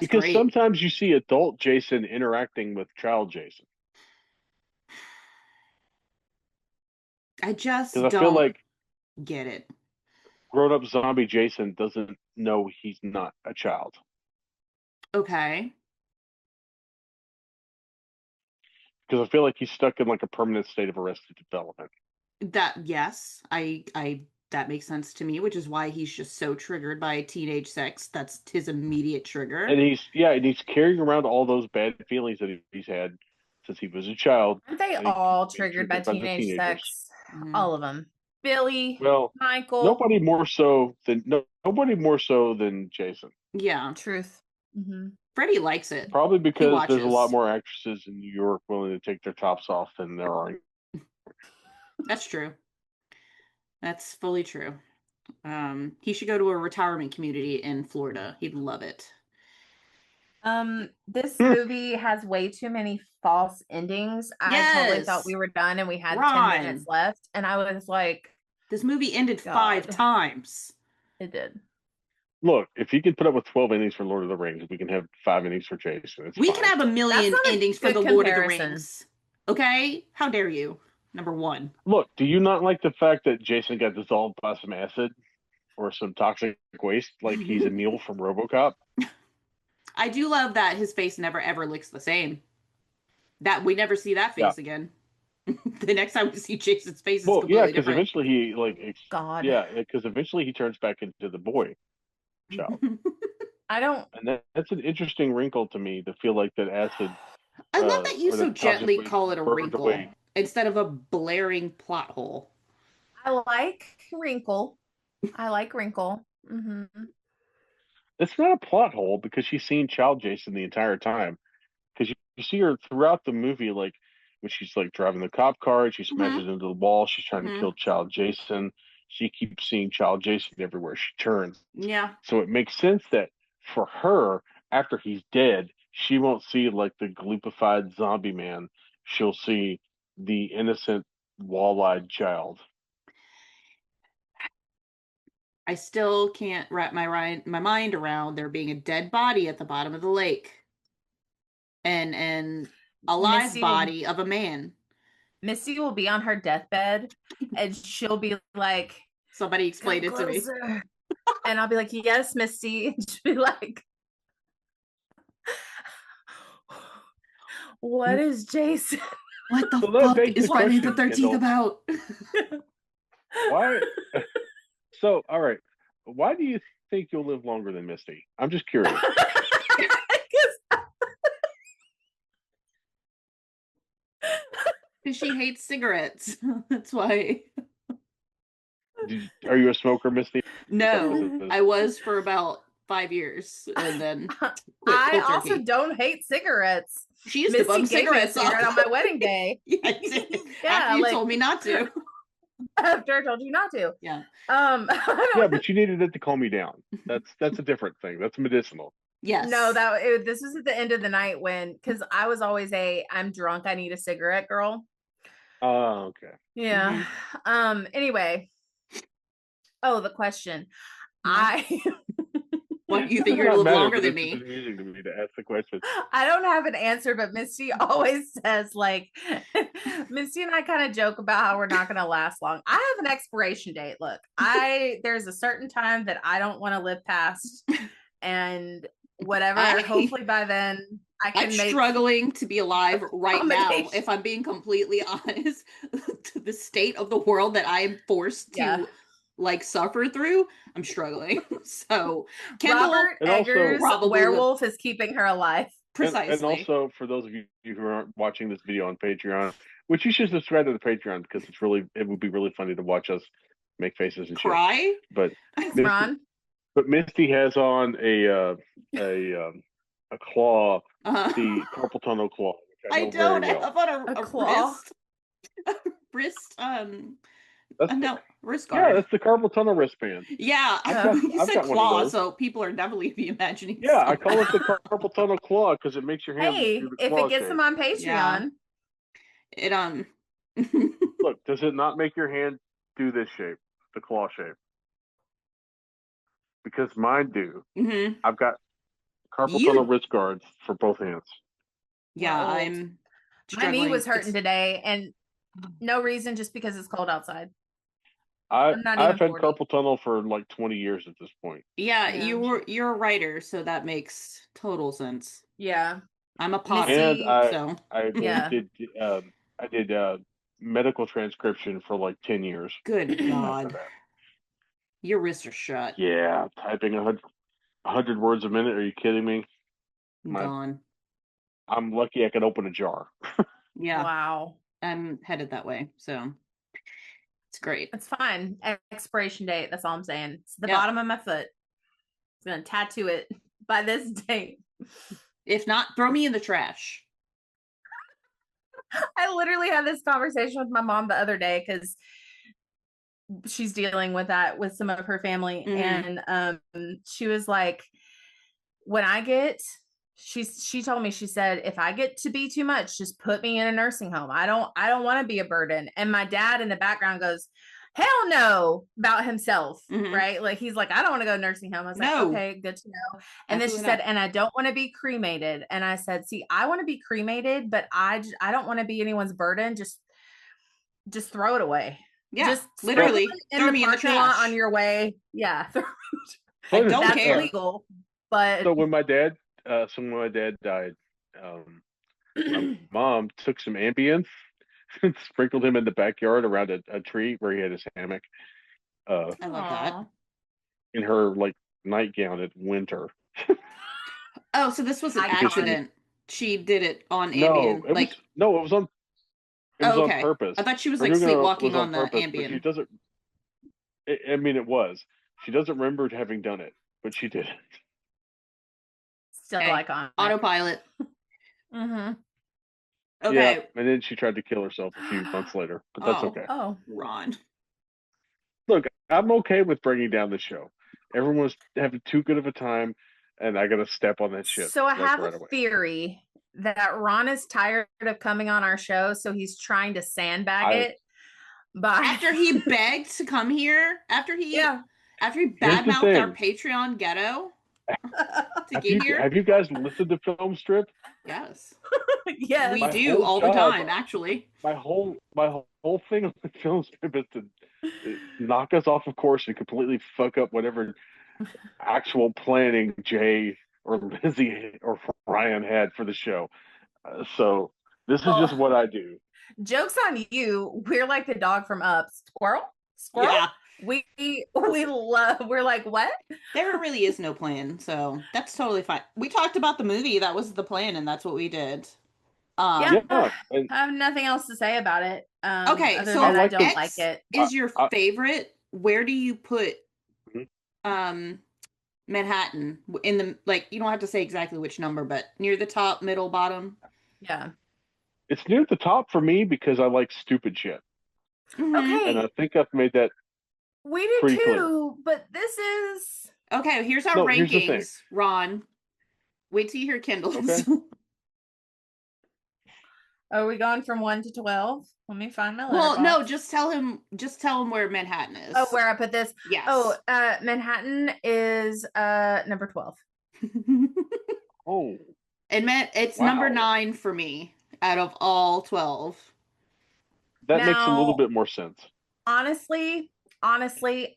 because great. Sometimes you see adult Jason interacting with child Jason. I just I feel like get it. Grown-up zombie Jason doesn't know he's not a child. Okay. Because I feel like he's stuck in like a permanent state of arrested development. That makes sense to me, which is why he's just so triggered by teenage sex. That's his immediate trigger. And he's carrying around all those bad feelings that he's had since he was a child. Aren't they And he all been triggered by by the teenage teenagers. sex? Mhm. All of them. Billy, Well, Michael. nobody more so than nobody more so than Jason. Yeah. Truth. Mm-hmm. Freddie likes it. Probably He because there's a lot watches. more actresses in New York willing to take their tops off than there are. That's true. That's fully true. He should go to a retirement community in Florida. He'd love it. This movie has way too many false endings. I totally thought Yes. we were done and we had 10 minutes Ron. left. And I was like, This movie ended God. 5 times. it did. Look, if you can put up with 12 innings for Lord of the Rings, we can have 5 innings for Jason. It's We fine. can have a million That's not a endings for good the Lord of the comparison. Rings. Okay? How dare you? Number 1. Look, do you not like the fact that Jason got dissolved by some acid or some toxic waste like he's a mule from RoboCop? I do love that his face never ever looks the same. That we never see that face again. The next time we see Jason's face is Well, completely yeah, because different. eventually he God. yeah, because eventually he turns back into the boy child, I don't. and that's an interesting wrinkle to me to feel like that acid I love that you or so that toxic gently waste call it a burned wrinkle away. instead of a blaring plot hole. I like Wrinkle. I like Wrinkle. Mm-hmm. It's not a plot hole because she's seen child Jason the entire time. Because you see her throughout the movie, like when she's like driving the cop car, and she smashes into the wall. She's trying to kill child Jason. She keeps seeing child Jason everywhere she turns. Yeah. So it makes sense that for her, after he's dead, she won't see like the gloopified zombie man. She'll see the innocent, wall-eyed child. I still can't wrap my mind around there being a dead body at the bottom of the lake and a live body of a man. Misty will be on her deathbed and she'll be like, somebody explain it to me. And I'll be like, yes, Misty. And she'll be like, what is Jason? What the Well, fuck is Friday the 13th about? Why? So, all right. Why do you think you'll live longer than Misty? I'm just curious. Because she hates cigarettes. That's why. Are you a smoker, Misty? No, I was for about 5 years, and then quit I cold also turkey. don't hate cigarettes. She used Misty to bum gave me a cigarettes cigarette off on my wedding day. Yeah, I did. Yeah, After you like- told me not to. After I told you not to. Yeah. Yeah, but you needed it to calm you down. That's a different thing. That's medicinal. Yes. No, this was at the end of the night when, because I was always I'm drunk, I need a cigarette girl. Oh, okay. Yeah. Anyway. Oh, the question. What, you think It you're a doesn't little matter, longer but than it's me? amusing to me to ask the question. I don't have an answer, but Misty always says, like, Misty and I kind of joke about how we're not going to last long. I have an expiration date. Look, there's a certain time that I don't want to live past, and whatever. Hopefully by then I'm struggling to be alive right now. If I'm being completely honest, to the state of the world that I am forced to like suffer through, I'm struggling. So Kendall, Robert Eggers' werewolf is keeping her alive. Precisely. And also, for those of you who aren't watching this video on Patreon, which you should subscribe to the Patreon because it would be really funny to watch us make faces and cry. Shit. But Ron. But Misty has on a claw, the carpal tunnel claw. I don't have on a claw. wrist. Wrist guard. Yeah, that's the carpal tunnel wristband. Yeah, you said claw, so people are definitely be imagining. Yeah, I call it the carpal tunnel claw because it makes your hand. Hey, if it gets them on Patreon, it Look, does it not make your hand do this shape, the claw shape? Because mine do. Mm-hmm. I've got carpal tunnel wrist guards for both hands. Yeah, I'm my knee was hurting today, and no reason, just because it's cold outside. I've had carpal tunnel for like 20 years at this point. Yeah, you're a writer, so that makes total sense. Yeah, I'm a potter, and I did medical transcription for like 10 years. Good God. Your wrists are shut. Yeah, typing 100 words a minute. Are you kidding me? Gone. I'm lucky I can open a jar. Yeah, Wow. I'm headed that way, so it's great. It's fine. Expiration date. That's all I'm saying. It's the Yeah. bottom of my foot. It's gonna tattoo it by this date. If not, throw me in the trash. I literally had this conversation with my mom the other day because she's dealing with that with some of her family, Mhm. and she was like, when I get, she told me, she said, if I get to be too much, just put me in a nursing home. I don't want to be a burden. And my dad in the background goes, hell no, about himself, Mhm. right? Like he's like, I don't want to go to nursing home. I was like, No, okay, good to know. And then she absolutely said, not. and I don't want to be cremated. And I said, see, I want to be cremated, but I don't want to be anyone's burden. Just throw it away. Yeah, Just sprinkle literally, it in throw the me in the parking lot on trash. your way. Yeah. I Funny, don't That's care. illegal, but so when my dad died, um, my mom took some Ambien and sprinkled him in the backyard around a tree where he had his hammock, uh, I love that. aw. in her like nightgown at winter. Oh, so this was an Because she Iconic. accident. She did it on no, Ambien. it was Like, no, it was oh, on okay. purpose. I thought she was Her like hookah sleepwalking was on on the purpose, but she Ambien. doesn't. I mean, it was. She doesn't remember having done it, but she did it. Still Okay. iconic. Autopilot. Mm-hmm. Yeah, Okay. and then she tried to kill herself a few months later, but that's Oh, okay. Oh, Ron. Look, I'm okay with bringing down the show. Everyone's having too good of a time, and I gotta step on that shit so I like have a right away. theory that Ron is tired of coming on our show, so he's trying to sandbag I it by After he begged to come here, yeah. after he Here's the badmouthed our thing. Patreon ghetto to get here. Have you guys listened to Film Strip? Yes. Yes. We My do whole all the job, time, actually. my whole thing on the Film Strip is to knock us off of course and completely fuck up whatever actual planning Jay or Lizzie or Ryan had for the show. So this is just Well, what I do. joke's on you. We're like the dog from Up. Squirrel? Squirrel? Yeah. We love, we're like, what? There really is no plan, so that's totally fine. We talked about the movie, that was the plan, and that's what we did. Yeah. Yeah, and I have nothing else to say about it. Okay, Other so I than I if like don't the. like X it. I, is your I, favorite, where do you put mhm. um Manhattan in the, like, you don't have to say exactly which number, but near the top, middle, bottom? Yeah. It's near the top for me because I like stupid shit, Mm-hmm. and I Okay. think I've made that We do pretty clear. too, but this is Okay, here's our No, here's the thing. rankings, Ron. Wait till you hear Kendall's. Okay, are we going from 1 to 12? Let me find my Well, no, letterbox. just tell him where Manhattan Oh, is. where I put this. Oh, Yes. Manhattan is number 12. oh And it's number wow, 9 for me out of all 12. that makes a little Now, bit more sense. honestly,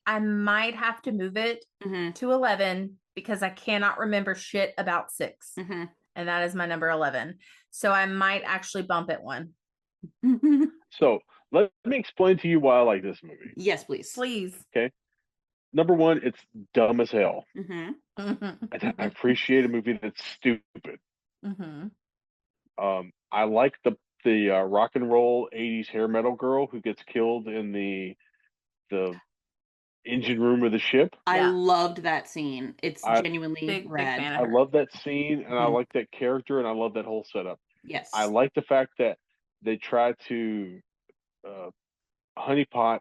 I might have to move it Mm-hmm. to 11 because I cannot remember shit about 6. Mm-hmm. And that is my number 11. So I might actually bump it one. So let me explain to you why I like this movie. Yes, please. Please. Okay, number one, it's dumb as hell. Mm-hmm. I appreciate a movie that's stupid. Mm-hmm. I like the rock and roll '80s hair metal girl who gets killed in the engine room of the ship. I Yeah. loved that scene. It's I genuinely Big fan rad. of I her. love that scene and I Mhm. like that character and I love that whole setup. I Yes. like the fact that they try to uh, honeypot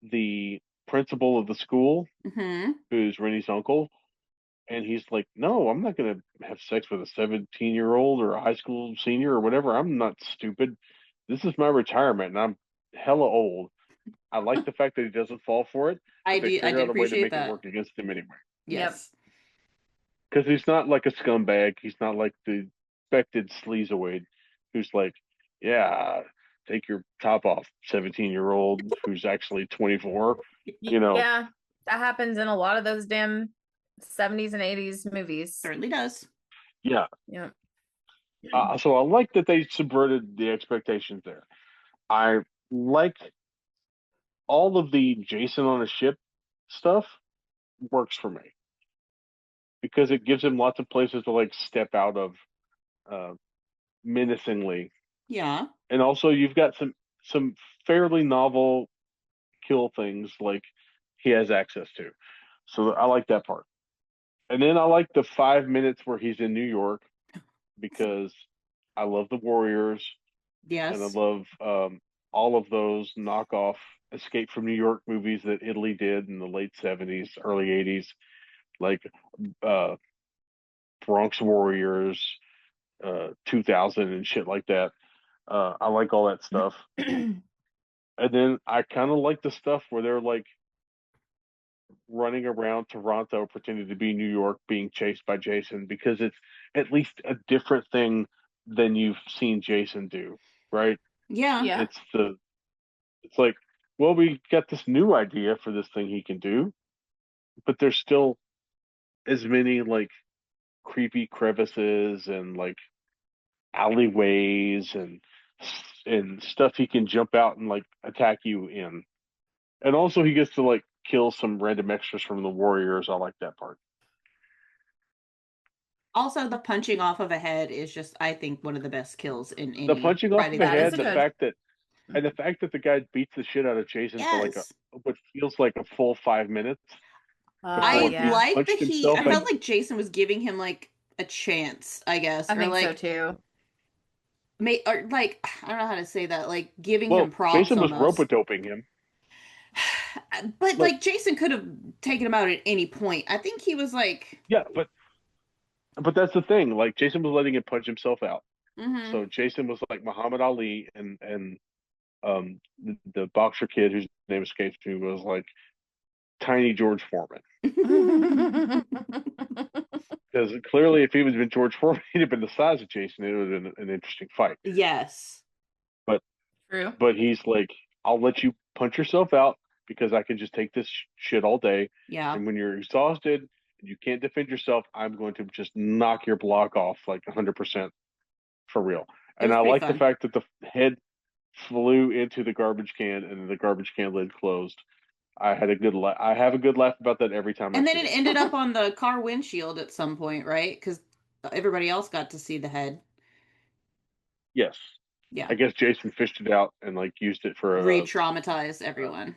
the principal of the school, Mm-hmm. who's Rennie's uncle, and he's like, "No, I'm not going to have sex with a 17-year-old or a high school senior or whatever. I'm not stupid. This is my retirement, and I'm hella old." I like the fact that he doesn't fall for it, but they I figure did out a way to appreciate make it that. work against him anyway. Yep. Yes. Because he's not like a scumbag. He's not like the expected sleazoid who's like, "Yeah, take your top off, 17-year-old who's actually 24." You know, Yeah. That happens in a lot of those damn 70s and 80s movies. Certainly does. yeah. Yeah. So I like that they subverted the expectations there. I like all of the Jason on a ship stuff works for me because it gives him lots of places to like step out of uh, menacingly. Yeah. And also you've got some fairly novel kill things like he has access to. So I like that part. And then I like the 5 minutes where he's in New York because I love the Warriors and I Yes. love all of those knockoff Escape from New York movies that Italy did in the late 70s, early 80s, like uh, Bronx Warriors, 2000 and shit like that. I like all that stuff. And then I kind of like the stuff where they're like running around Toronto pretending to be New York being chased by Jason because it's at least a different thing than you've seen Jason do, right? Yeah. Yeah. It's like, well, we got this new idea for this thing he can do, but there's still as many like creepy crevices and like alleyways and stuff he can jump out and like attack you in. And also he gets to like kill some random extras from the Warriors. I like that part. Also, the punching off of a head is just, I think, one of the best kills in The any punching off Friday of the the That is head, a the 13th. good. fact that and the fact that the guy beats the shit out of Jason for like Yes. what feels like a full 5 minutes before I he Yeah. like that punched himself I and felt like Jason was giving him like a chance, I guess, I or think so like, too. or like, I don't know how to say that, like giving him well, props Jason was rope almost. doping him. But Like, like Jason could have taken him out at any point. I think he was like, yeah, but that's the thing. Like Jason was letting him punch himself out. mm-hmm. So Jason was like Muhammad Ali and the boxer kid whose name escapes me was like tiny George Foreman. Because clearly, if he was been George Foreman, he'd have been the size of Jason. It would have been an interesting fight. Yes. But True. but he's like, I'll let you punch yourself out because I can just take this shit all day. Yeah. And when you're exhausted and you can't defend yourself, I'm going to just knock your block off like 100% for real. It And was I pretty like the fun. fact that the head flew into the garbage can and the garbage can lid closed. I had a good laugh. I have a good laugh about that every time I And then see it it. ended up on the car windshield at some point, right? Because everybody else got to see the head. Yes, Yeah. I guess Jason fished it out and like used it for Re-traumatize everyone.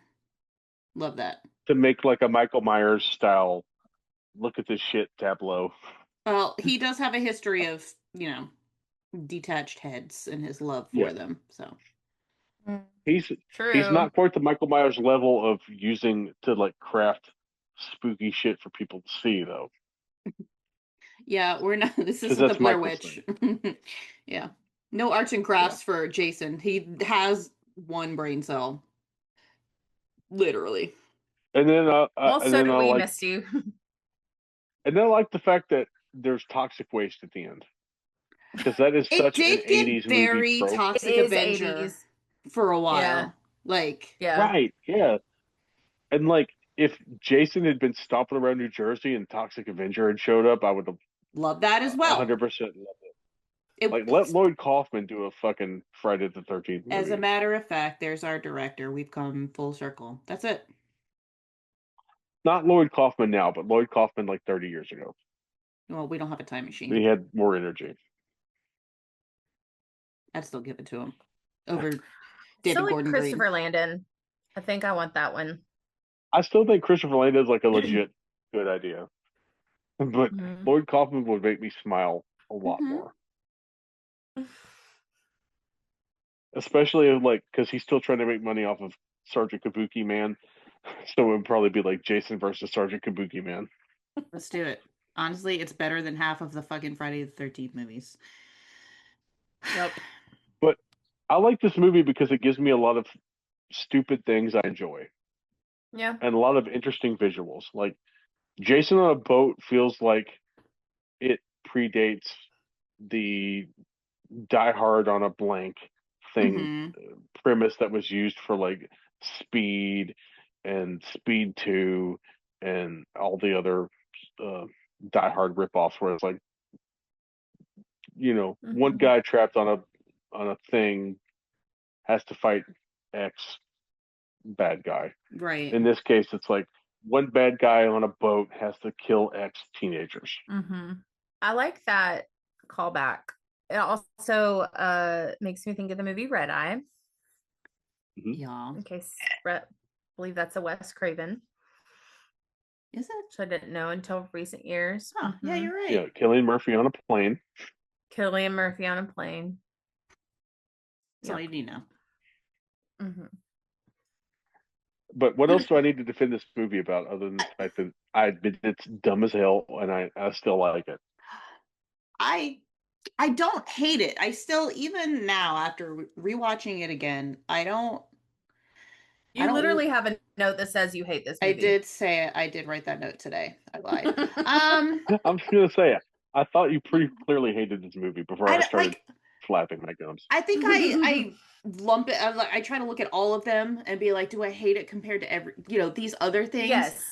Love that. to make like a Michael Myers style. Look at this shit tableau. Well, he does have a history of, detached heads and his love Yeah, for them. So, Mm. he's he's True. not quite the Michael Myers level of using to like craft spooky shit for people to see though, yeah, we're not, this because isn't the that's Blair Michael's Witch. thing. Yeah. No arts and Yeah, crafts for Jason. He has one brain cell, literally. and then Well, and so then do I we, like missed you. and then I like the fact that there's toxic waste at the end because that is It such an did get 80s movie very trope. It Toxic is Avenger 80s. for a Yeah. while. Like, Yeah. Right? Yeah, and like if Jason had been stomping around New Jersey and Toxic Avenger had showed up, I would have love that as well. 100% loved it. It, Like, let Lloyd Kaufman do a fucking Friday the 13th as a movie. matter of fact, there's our director. We've come full circle. That's it. Not Lloyd Kaufman now, but Lloyd Kaufman like 30 years ago. Well, we don't have a time He machine. had more energy. I'd still give it to him over Still David like Gordon Green. Christopher Landon. I think I want that one. I still think Christopher Landon is like a legit good idea. But Mhm. Lloyd Kaufman would make me smile a lot Mhm. more. Especially like because he's still trying to make money off of Sergeant Kabuki Man. So it would probably be like Jason versus Sergeant Kabuki Man. Let's do it. Honestly, it's better than half of the fucking Friday the 13th movies. Yep. But I like this movie because it gives me a lot of stupid things I enjoy Yeah. and a lot of interesting visuals. Like Jason on a boat feels like it predates the Die Hard on a blank thing Hmm. premise that was used for like Speed and Speed 2 and all the other uh, Die Hard ripoffs where it's like, one Mhm. guy trapped on a thing has to fight X bad guy. Right. In this case, it's like one bad guy on a boat has to kill X teenagers. Mhm. I like that callback It also makes me think of the movie Red Eye. Mhm. Yeah. In case Brett, believe that's a Wes Craven, Is it? which I didn't know until recent years. Huh. Yeah, Mhm. you're right. Yeah, Cillian Murphy on a plane. Cillian Murphy on a plane. That's all Yep. you need to know. hmm But what else do I need to defend this movie about other than the fact that I admit it's dumb as hell and I still like it? I I don't hate it. I still, even now after rewatching it again, I You don't literally have a note that says you hate this I movie. did say it. I did write that note today. I lied. I'm just gonna say it. I thought you pretty clearly hated this movie before I I don't started like flapping my gums. I think I lump it. I try to look at all of them and be like, do I hate it compared to these other things? Yes,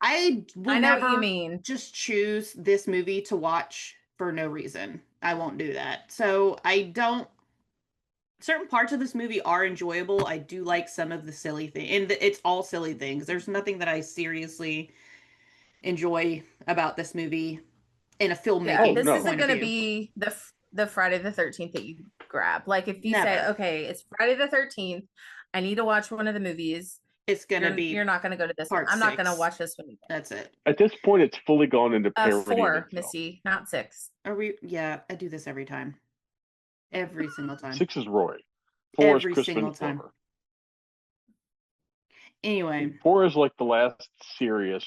I will I know what you never mean. just choose this movie to watch for no reason. I won't do that. So I don't. Certain parts of this movie are enjoyable. I do like some of the silly thing, and it's all silly things. There's nothing that I seriously enjoy about this movie in a Yeah, Oh filmmaking this no. isn't point of going to view. be the Friday the 13th that you grab. Like if you say, Never. okay, it's Friday the 13th, I need to watch one of the movies. It's gonna You're be not going to go to this one. part I'm not going to six. watch this one either. That's it. At this point it's fully gone into parody of Four, itself. Missy, not six. Are we? Yeah, I do this every time. Every single time. 6 is Roy. 4 is Every Crispin single time. Glover. Anyway, 4 is like the last serious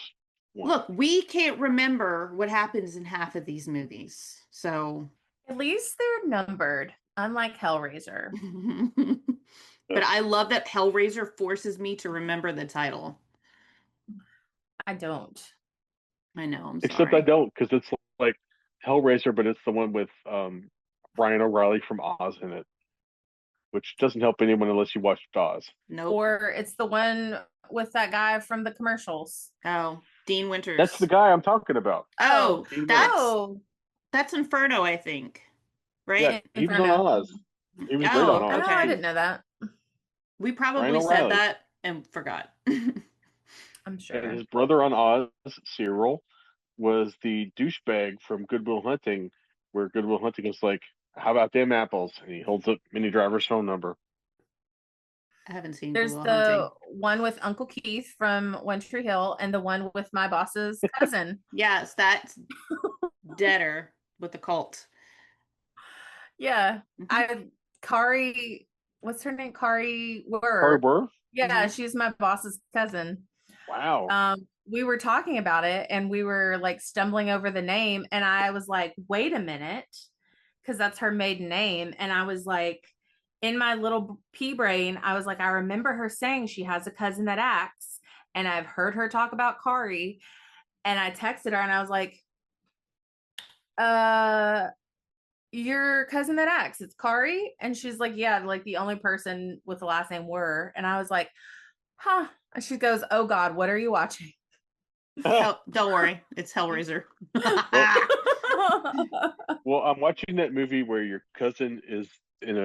one. look, we can't remember what happens in half of these movies. So, At least they're numbered, unlike Hellraiser. but I love that Hellraiser forces me to remember the title. I don't. I know, I'm Except I sorry. don't, because it's like Hellraiser, but it's the one with Ryan O'Reilly from Oz in it, which doesn't help anyone unless you watched Oz. Nope. Or it's the one with that guy from the commercials. Oh, Dean Winters. That's the guy I'm talking about. Oh, Dean that's Oh, that's Inferno, I think. Yeah, Right? he was on Inferno. Oz. He was great on Oh, Oh, Oz. I okay. didn't know that. We Ryan probably said O'Reilly. that and forgot. I'm And sure. his brother on Oz, Cyril, was the douchebag from Good Will Hunting, where Good Will Hunting is like, "How about them apples?" And he holds up Minnie Driver's phone number. I haven't seen Good There's Will the Hunting. one with Uncle Keith from One Tree Hill and the one with my boss's cousin. Yes, that's Deader with the cult. Yeah. Mhm. I Kari, what's her name? Kari Corey Wurr. Burr? Yeah, Mhm. she's my boss's cousin. Wow. We were talking about it and we were like stumbling over the name, and I was like, wait a minute, because that's her maiden name. And I was like, in my little pea brain, I was like, I remember her saying she has a cousin that acts, and I've heard her talk about Kari. And I texted her and I was like, uh, your cousin that acts, it's Kari. And she's like, yeah, like the only person with the last name Were. And I was like, huh. And she goes, oh God, what are you watching? Don't worry, it's Hellraiser. Well, I'm watching that movie where your cousin is in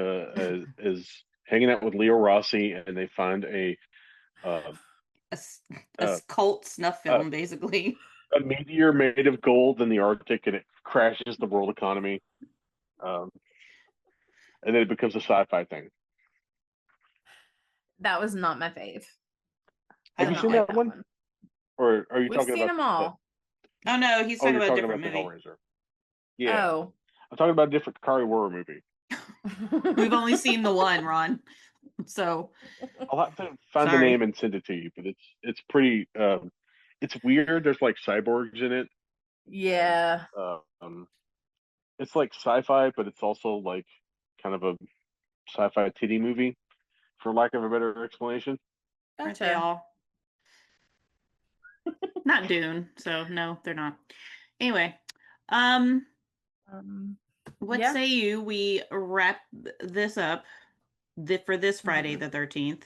is hanging out with Leo Rossi, and they find uh, a, uh, cult snuff uh, film, basically. a meteor made of gold in the Arctic, and it crashes the world economy. Um, and then it becomes a sci-fi thing. That was not my fave. I Have Did you don't not seen know. like that that one, one. or are you We've talking seen about them the? all. Oh no, he's Oh, talking you're about a talking different about the movie. Hellraiser. Yeah, Oh. I'm talking about a different Kari Horror movie. We've only seen the one, Ron. So I'll have to find the name sorry. and send it to you, but it's pretty. It's weird. There's like cyborgs in it. Yeah. It's like sci-fi, but it's also like kind of a sci-fi titty movie, for lack of a better explanation. Aren't they Gotcha. all? Not Dune, so no, they're not. Anyway, um, Um, what yeah. say you we wrap this up for this Friday Mhm. the 13th?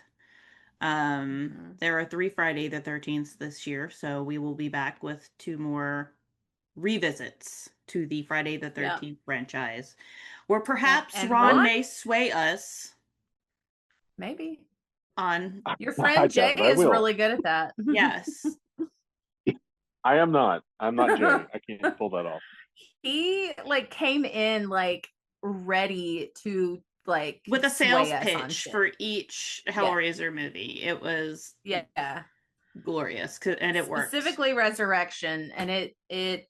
Mhm. There are 3 Friday the 13th this year, so we will be back with 2 more revisits to the Friday the Yep. 13th franchise, where Yep. perhaps And Ron Ron, may sway us maybe. on, Your I friend Jay doubt I is will. really good at that. yes. I am not. I'm not Jay. I can't pull that off. he like came in like ready to like with a sales sway us on pitch shit. for each Hellraiser movie. It was Yeah. glorious, and it worked. Specifically Resurrection, and it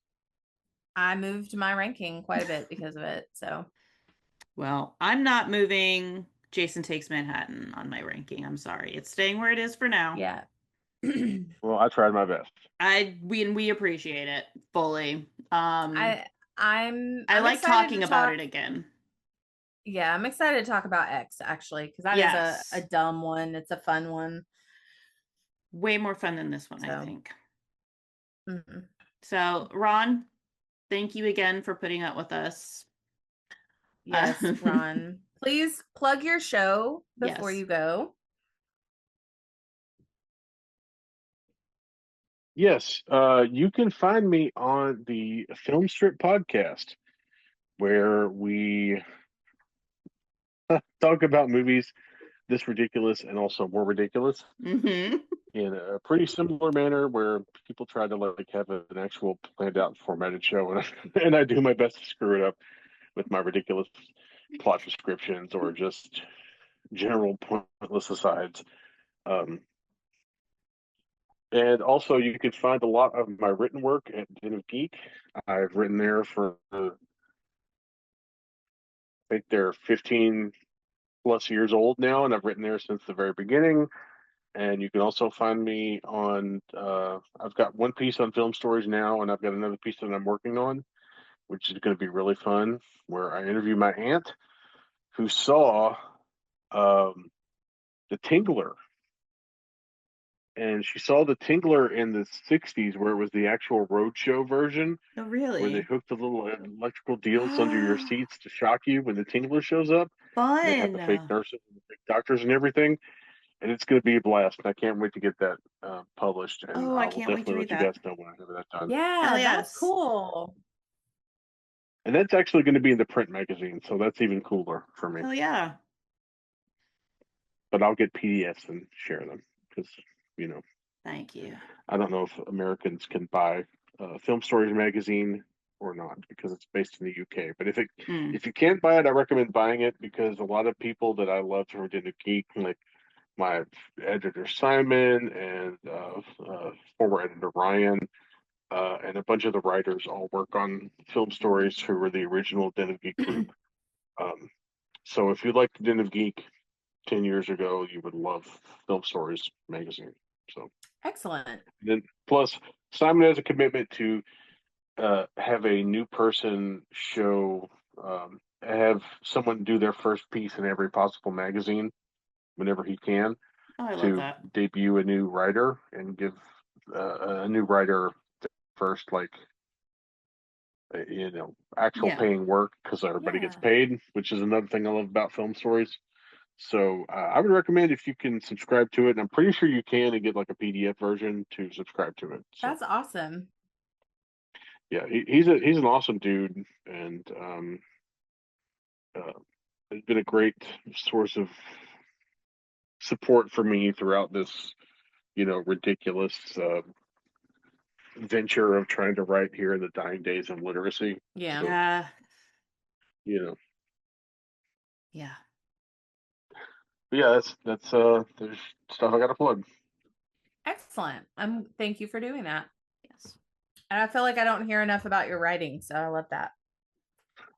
I moved my ranking quite a bit because of it. So, Well, I'm not moving Jason Takes Manhattan on my ranking. I'm sorry. It's staying where it is for now. yeah. Well, I tried my best. We appreciate it fully. I'm I like excited talking to about talk. it again. Yeah, I'm excited to talk about X actually because that is Yes. a dumb one. It's a fun one. Way more fun than this one, I So, think. mhm. So, Ron, thank you again for putting up with us. Yes, Ron. Please plug your show before Yes. you go. Yes, you can find me on the Film Strip podcast, where we talk about movies this ridiculous and also more ridiculous Mm-hmm. in a pretty similar manner, where people try to like have an actual planned out formatted show, and I do my best to screw it up with my ridiculous plot descriptions or just general pointless asides. Um, and also, you can find a lot of my written work at Den of Geek. I've written there for, I think they're 15 plus years old now, and I've written there since the very beginning. And you can also find me on, I've got one piece on Film Stories now, and I've got another piece that I'm working on, which is going to be really fun, where I interview my aunt who saw The Tingler. And she saw The Tingler in the 60s, where it was the actual roadshow version, Oh, where they really? hook the little electrical deals under your seats to shock you when the Tingler shows up. And they have the fake Fun. nurses and the fake doctors and everything. And it's going to be a blast. And I can't wait to get that published. And Oh, I I will can't wait to definitely read let you guys that. know when I have that done. Hell Yeah, that's yes. cool. And that's actually going to be in the print magazine. So that's even cooler for me. Hell yeah. But I'll get PDFs and share them because, Thank you. I don't know if Americans can buy Film Stories magazine or not because it's based in the UK. But Mm. if you can't buy it, I recommend buying it because a lot of people that I love from Dinner Geek, like my editor Simon and former editor Ryan, and a bunch of the writers all work on Film Stories, who were the original Den of Geek group. So if you liked Den of Geek 10 years ago, you would love Film Stories magazine. So Excellent. then, plus Simon has a commitment to have a new person show, have someone do their first piece in every possible magazine whenever he can, Oh, I love to that. debut a new writer and give a new writer first, like, actual Yeah. paying work, because everybody gets Yeah. paid, which is another thing I love about Film Stories. So I would recommend if you can subscribe to it, and I'm pretty sure you can, and get like a PDF version to subscribe to it. So That's awesome. yeah, he's an awesome dude, and has been a great source of support for me throughout this, ridiculous venture of trying to write here in the dying days of literacy. Yeah. So, Yeah. you know, Yeah. but yeah, that's there's stuff I got to plug. Excellent. Thank you for doing that. Yes. And I feel like I don't hear enough about your writing, so I love that.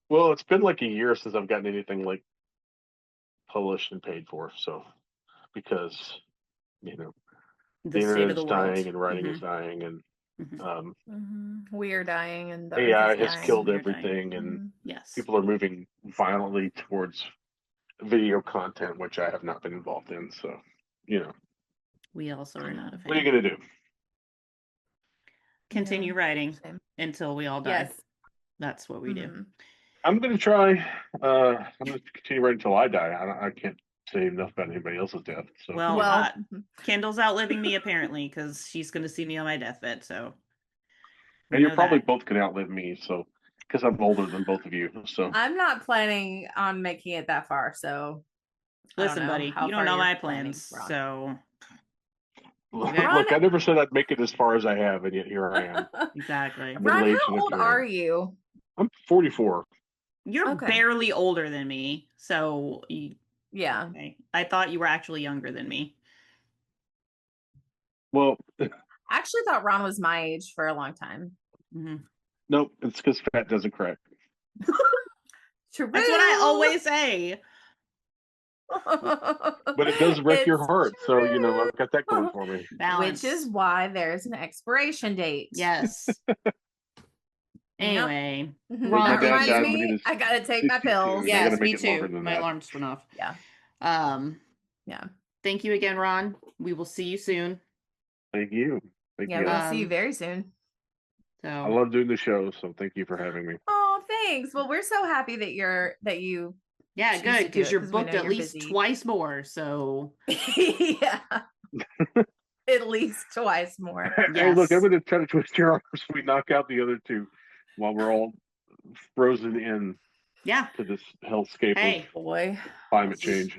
Well, it's been like a year since I've gotten anything like published and paid for. So because the The state of internet the is world. dying and writing is Mm-hmm. dying, and We're dying and the earth AI is has dying. killed We are dying. everything, and Yes. people are moving violently towards video content, which I have not been involved in. So, We also are not a what are you fan. gonna do? Continue Yeah. writing Same. until we all die. Yes. That's what we do. Mhm. I'm gonna try. I'm gonna continue writing until I die. I can't say enough about anybody else's death. So, Well, Well, Kendall's outliving me apparently because she's going to see me on my deathbed. So we and you're know probably that. both gonna outlive me. So, because I'm older than both of you. So, I'm not planning on making it that far, so I don't Listen, know buddy, how you don't far know you're my planning, plans. Ron. So Ron, look, I never said I'd make it as far as I have, and yet here I am. exactly. I'm Ron, middle aged how and old a are man. you? I'm 44. You're Okay. barely older than me, so Yeah. okay. I thought you were actually younger than me. Well, I actually thought Ron was my age for a long time. Mhm. nope, it's because fat doesn't crack. True. That's what I always say. But it does wreck your It's heart. So, you know, true. I've got that going for me. Balance. Which is why there's an expiration date. Yes. Yep. Anyway, Mhm. When my That dad reminds died when he me, was I gotta take my 62, pills. and I gotta yes, make me it longer too. than My that. alarm just went off. Yeah. Yeah. Thank you again, Ron. We will see you soon. Thank you. Thank Yeah, you. we'll see you Um, very soon. I So love doing the show, so thank you for having me. Oh, thanks. Well, we're so happy that you yeah, choose good to do because it you're 'cause we booked know at you're least busy. twice more. So Yeah. At least twice more. Hey, look, I'm yes. going to try to twist your arm so we knock out the other two while we're all frozen in Yeah. to this hellscape Hey, of Boy. climate change.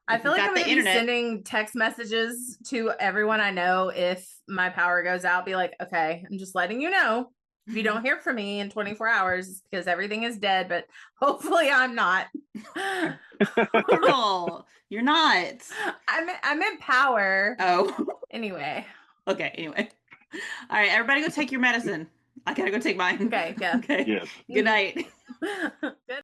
I if feel you've like got I'm the going to be internet, sending text messages to everyone I know if my power goes out. Be like, okay, I'm just letting you know. If you don't hear from me in 24 hours, it's because everything is dead, but hopefully I'm not. girl, you're not. I'm in power. Oh, Anyway. okay. Anyway, all right, everybody, go take your medicine. I gotta go take mine. Okay, yeah. Okay. Yes. Good night. Good.